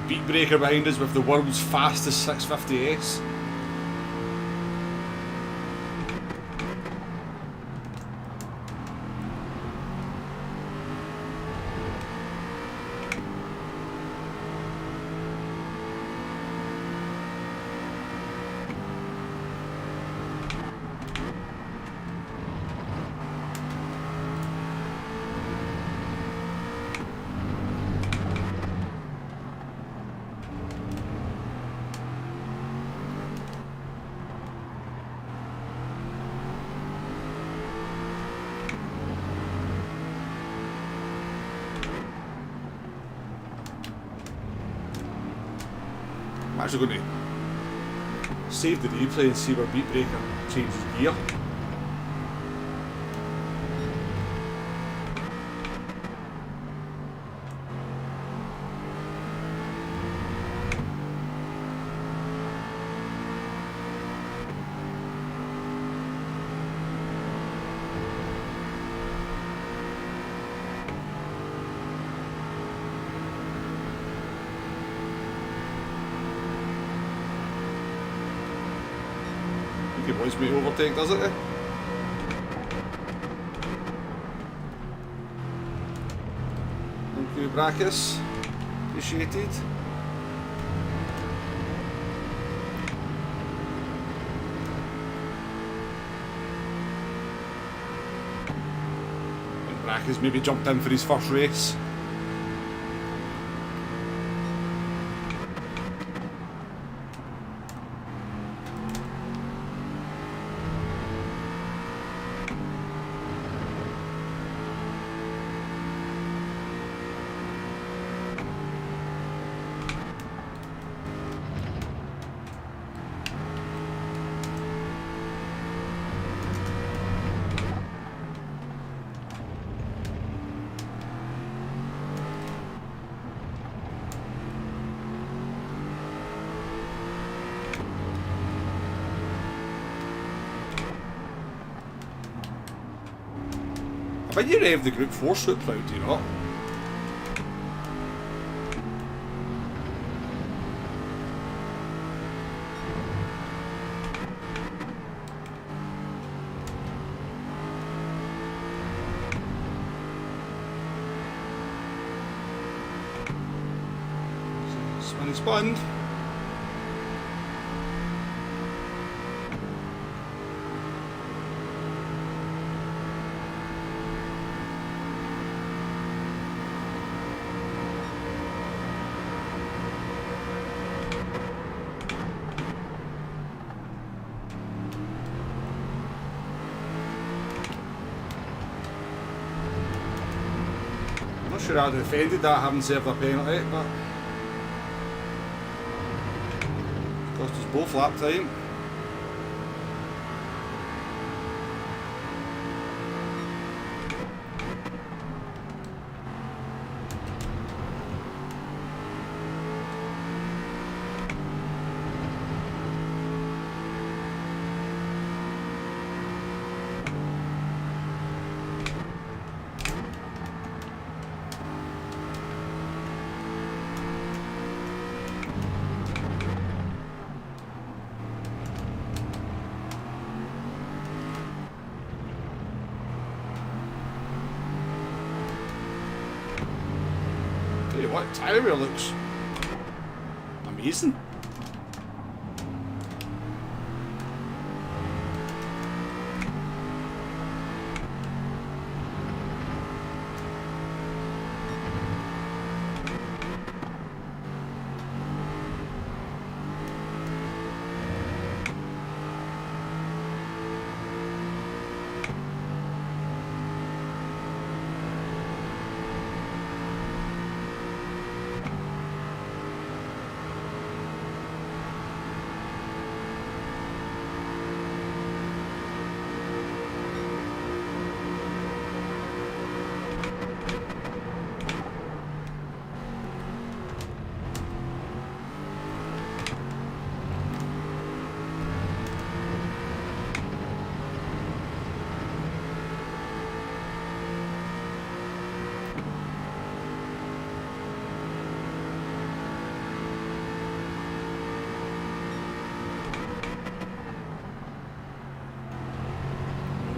Beat breaker behind us with the world's fastest 650S. I'm actually going to save the replay and see where beat breaker changes gear. It wants me to overtake, does it? Thank you, Brackus. Appreciated. And Brackus maybe jumped in for his first race. I bet you rev the Group 4 suit proud, do you not? Spun. Sure, I'd have defended that having served a penalty, but cost us both lap time. What tyre looks amazing.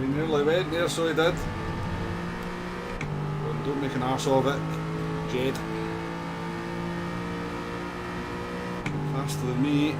He nearly went there, so he did. Well, don't make an arse of it, Jed. Faster than me.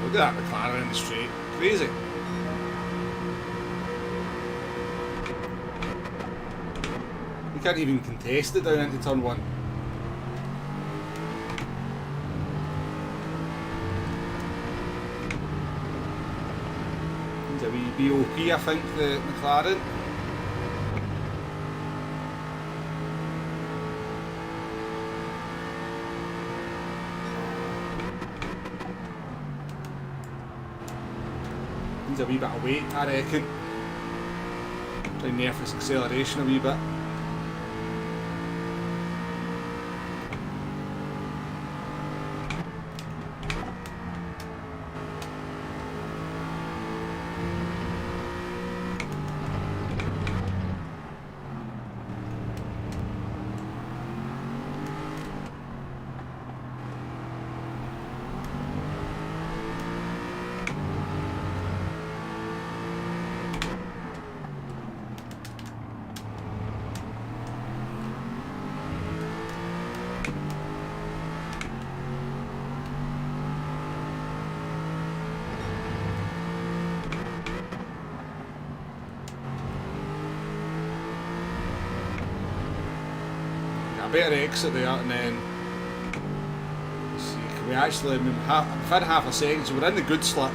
Look at that McLaren in the straight. Crazy. You can't even contest it down into turn one. It's a wee BOP, I think, the McLaren. A wee bit of weight, I reckon. Try and nerf his acceleration a wee bit. A better exit there, and then let's see, can we actually, we've had half a second, so we're in the good slip.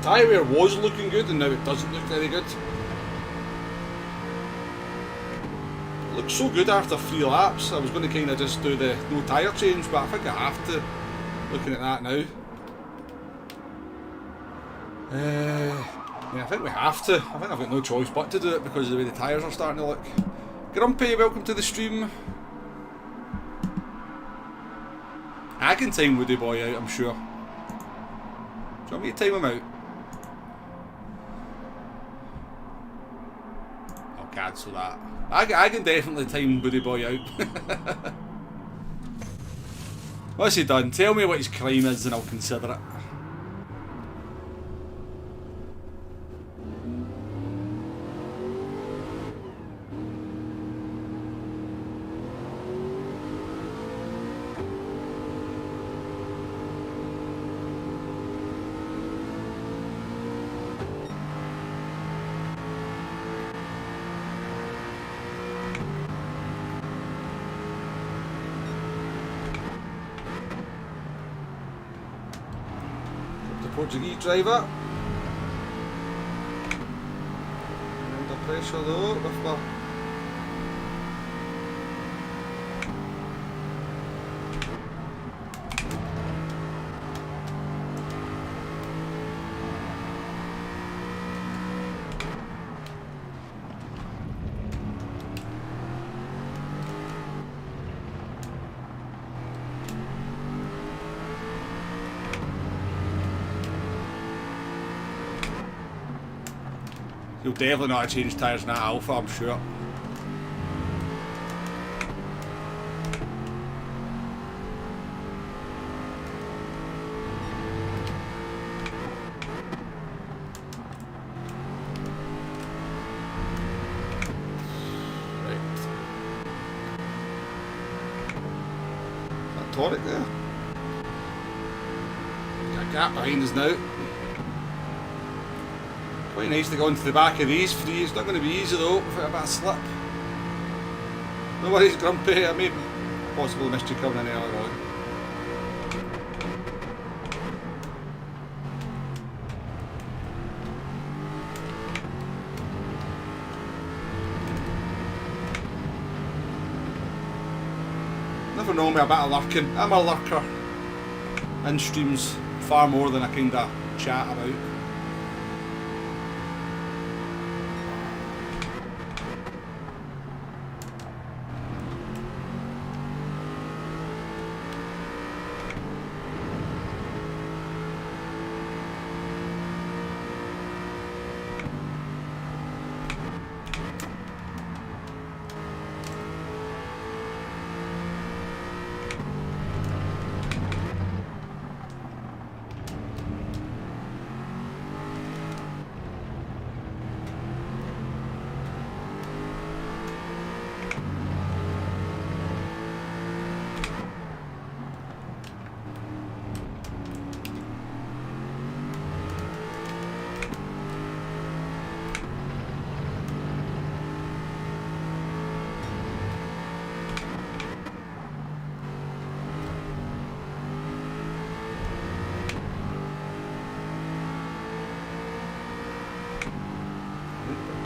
tyre wear was looking good and now it doesn't look very good. It looks so good after 3 laps. I was going to kind of just do the no tyre change, but I think I have to, looking at that now. Yeah, I think we have to. I think I've got no choice but to do it because of the way the tyres are starting to look. Grumpy, welcome to the stream. I can time Woody Boy out, I'm sure. Do you want me to time him out? I'll cancel that. I can definitely time Woody Boy out. What's he done? Tell me what his crime is and I'll consider it. Portuguese driver. Under pressure though with the You'll definitely not change tyres in that Alpha, I'm sure. Right. That torque there. Got a gap behind us now. Quite nice to go into the back of these three. It's not going to be easy though without a bit of slip. No worries, Grumpy. I may possibly missed you coming in earlier on. Never know me a bit of lurking. I'm a lurker in streams far more than I kind of chat about.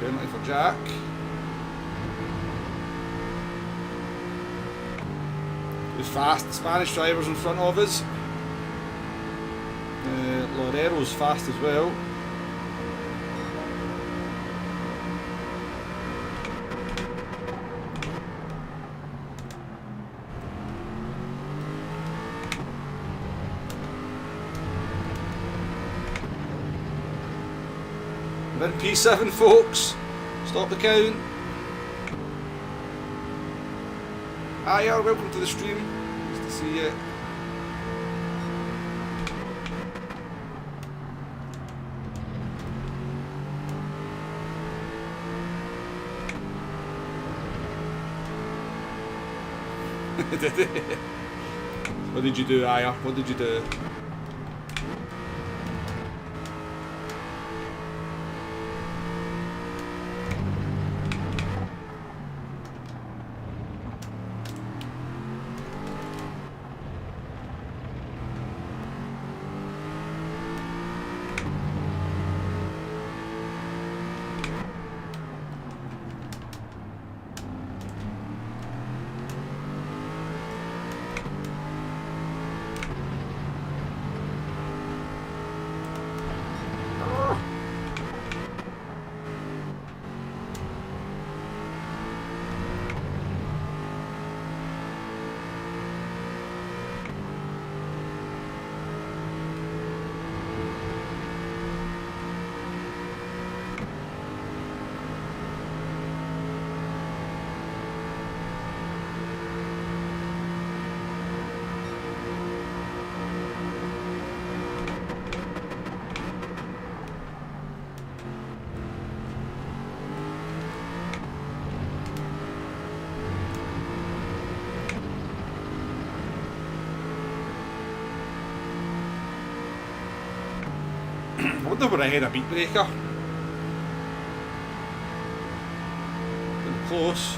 Penalty for Jack. There's fast Spanish drivers in front of us. Lorero's fast as well. We're in P7, folks. Stop the count. Hiya, welcome to the stream. Nice to see you. What did you do, Hiya? What did you do? I wonder we're ahead of Beat Breaker. Getting close.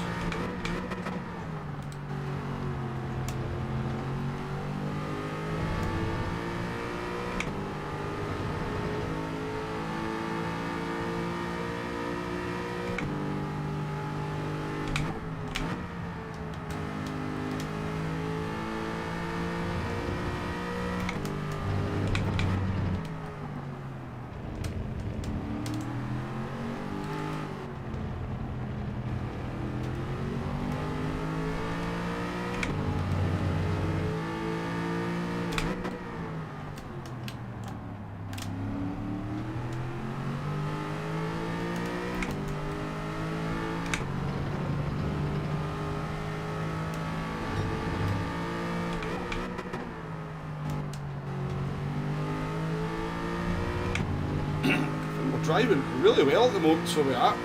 We're driving really well at the moment, so we are.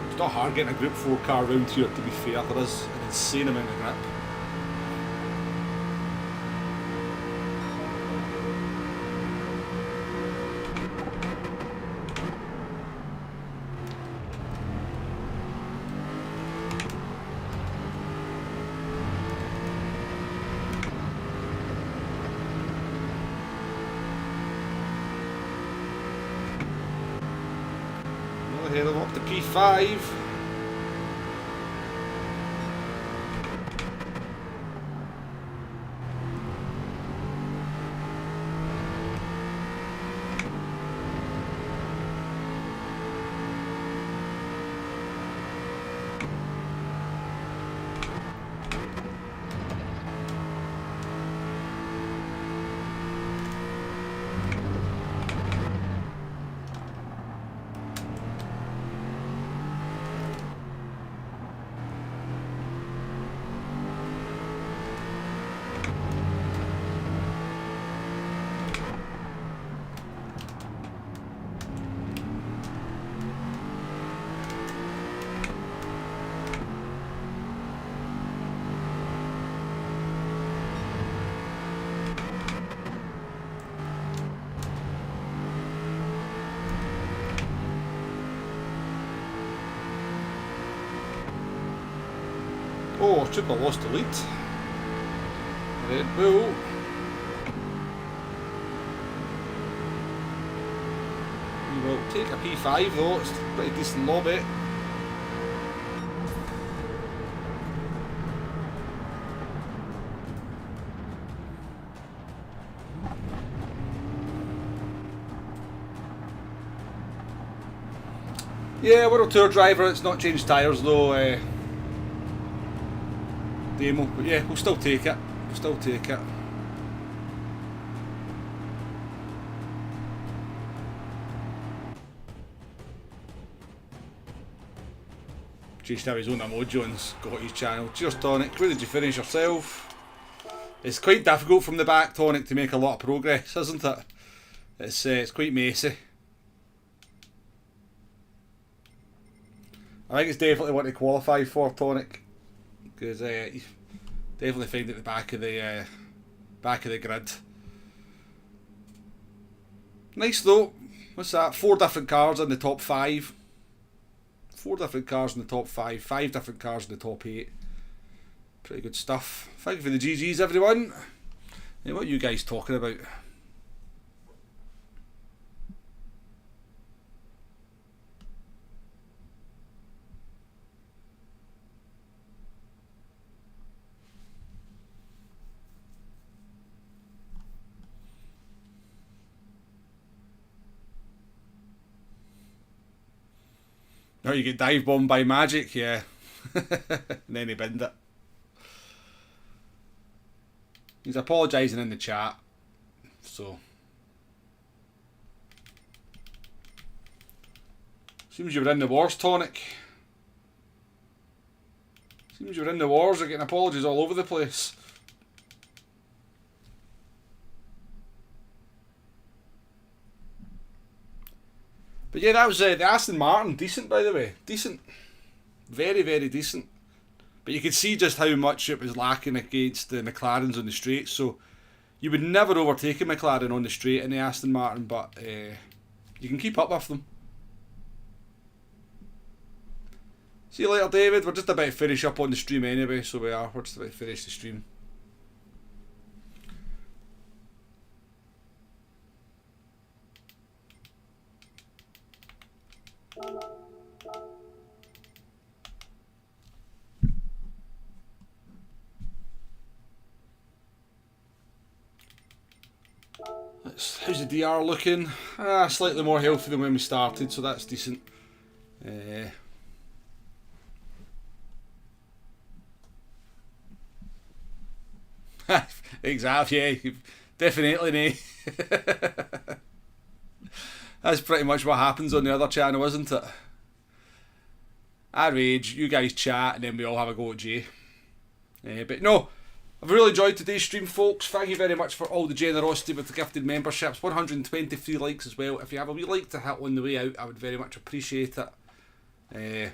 It's not hard getting a Group 4 car round here, to be fair. There is an insane amount of grip. Ahead of up to P5. Oh, Trooper lost the lead. Red Bull. We will take a P5 though, it's a pretty decent lobby. Yeah, World Tour driver, it's not changed tyres though. Demo, but yeah, we'll still take it. We'll still take it. Chasing out his own emoji on Scotty's channel. Cheers, Tonic. Where did you finish yourself? It's quite difficult from the back, Tonic, to make a lot of progress, isn't it? It's quite macy. I think it's definitely what to qualify for, Tonic, because you definitely find it at the back of the grid. Nice though. What's that? 4 different cars in the top 5. 4 different cars in the top 5. 5 different cars in the top 8. Pretty good stuff. Thank you for the GGs, everyone. Hey, what are you guys talking about? Oh, you get dive bombed by Magic, yeah. And then he binned it. He's apologising in the chat, so. Seems you were in the wars, Tonic. Seems you were in the wars, you're getting apologies all over the place. But yeah, that was the Aston Martin. Decent, by the way. Decent. Very, very decent. But you could see just how much it was lacking against the McLarens on the straight. So you would never overtake a McLaren on the straight in the Aston Martin, but you can keep up with them. See you later, David. We're just about to finish up on the stream anyway, so we are. We're just about to finish the stream. How's the DR looking? Slightly more healthy than when we started, so that's decent. Exactly, yeah, definitely, nah. That's pretty much what happens on the other channel, isn't it? I rage, you guys chat, and then we all have a go at Jay. But no, I've really enjoyed today's stream, folks. Thank you very much for all the generosity with the gifted memberships. 123 likes as well. If you have a wee like to hit on the way out, I would very much appreciate it.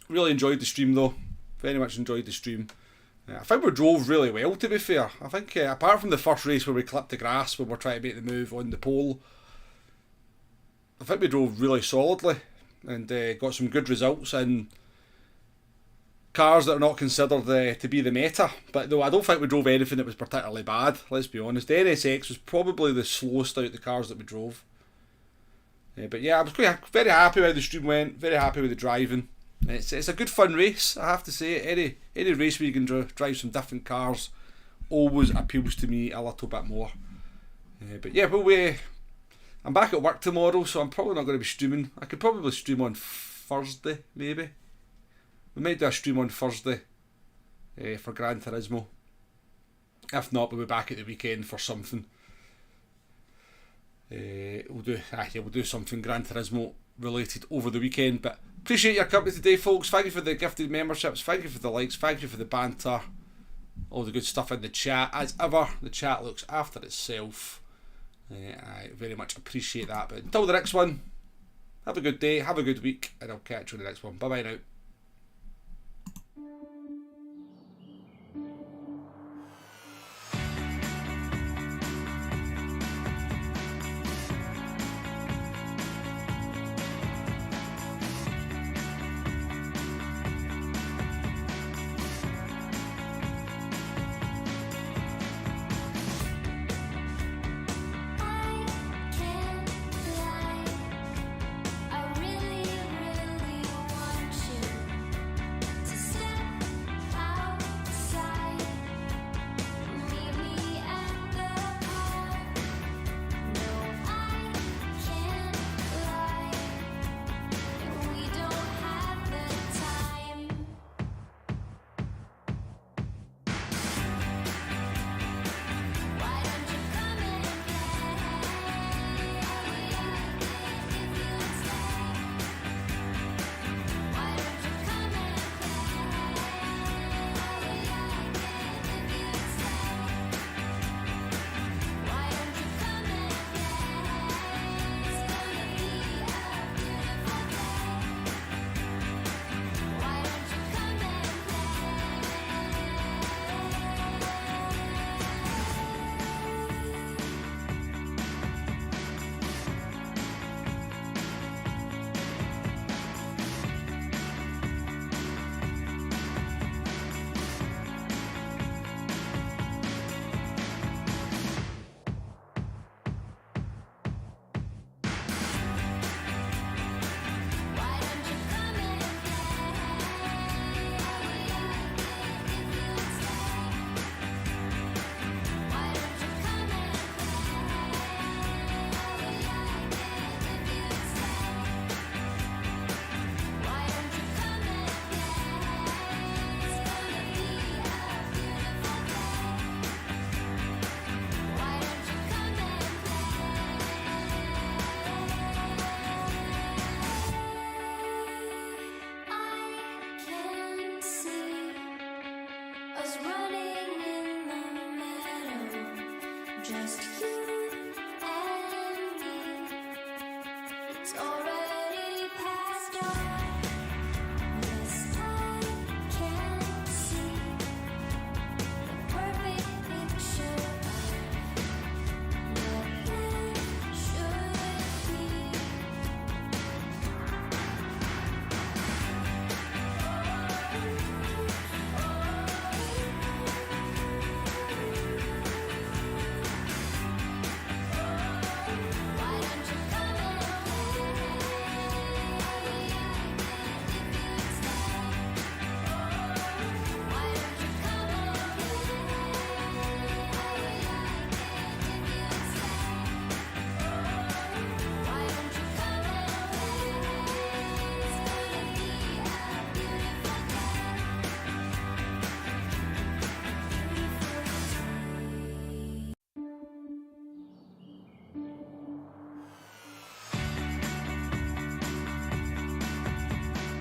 Really enjoyed the stream though. Very much enjoyed the stream. I think we drove really well, to be fair. I think apart from the first race where we clipped the grass when we're trying to make the move on the pole, I think we drove really solidly and got some good results in cars that are not considered to be the meta. But though I don't think we drove anything that was particularly bad, let's be honest. The NSX was probably the slowest out of the cars that we drove. But yeah, I was very happy with how the stream went, very happy with the driving. It's a good fun race, I have to say. Any race where you can drive some different cars always appeals to me a little bit more. But yeah, I'm back at work tomorrow, so I'm probably not going to be streaming. I could probably stream on Thursday, maybe. We might do a stream on Thursday for Gran Turismo. If not, we'll be back at the weekend for something. We'll do something Gran Turismo related over the weekend. But appreciate your company today, folks. Thank you for the gifted memberships. Thank you for the likes. Thank you for the banter. All the good stuff in the chat. As ever, the chat looks after itself. I very much appreciate that. But until the next one, have a good day, have a good week, and I'll catch you in the next one. Bye bye now.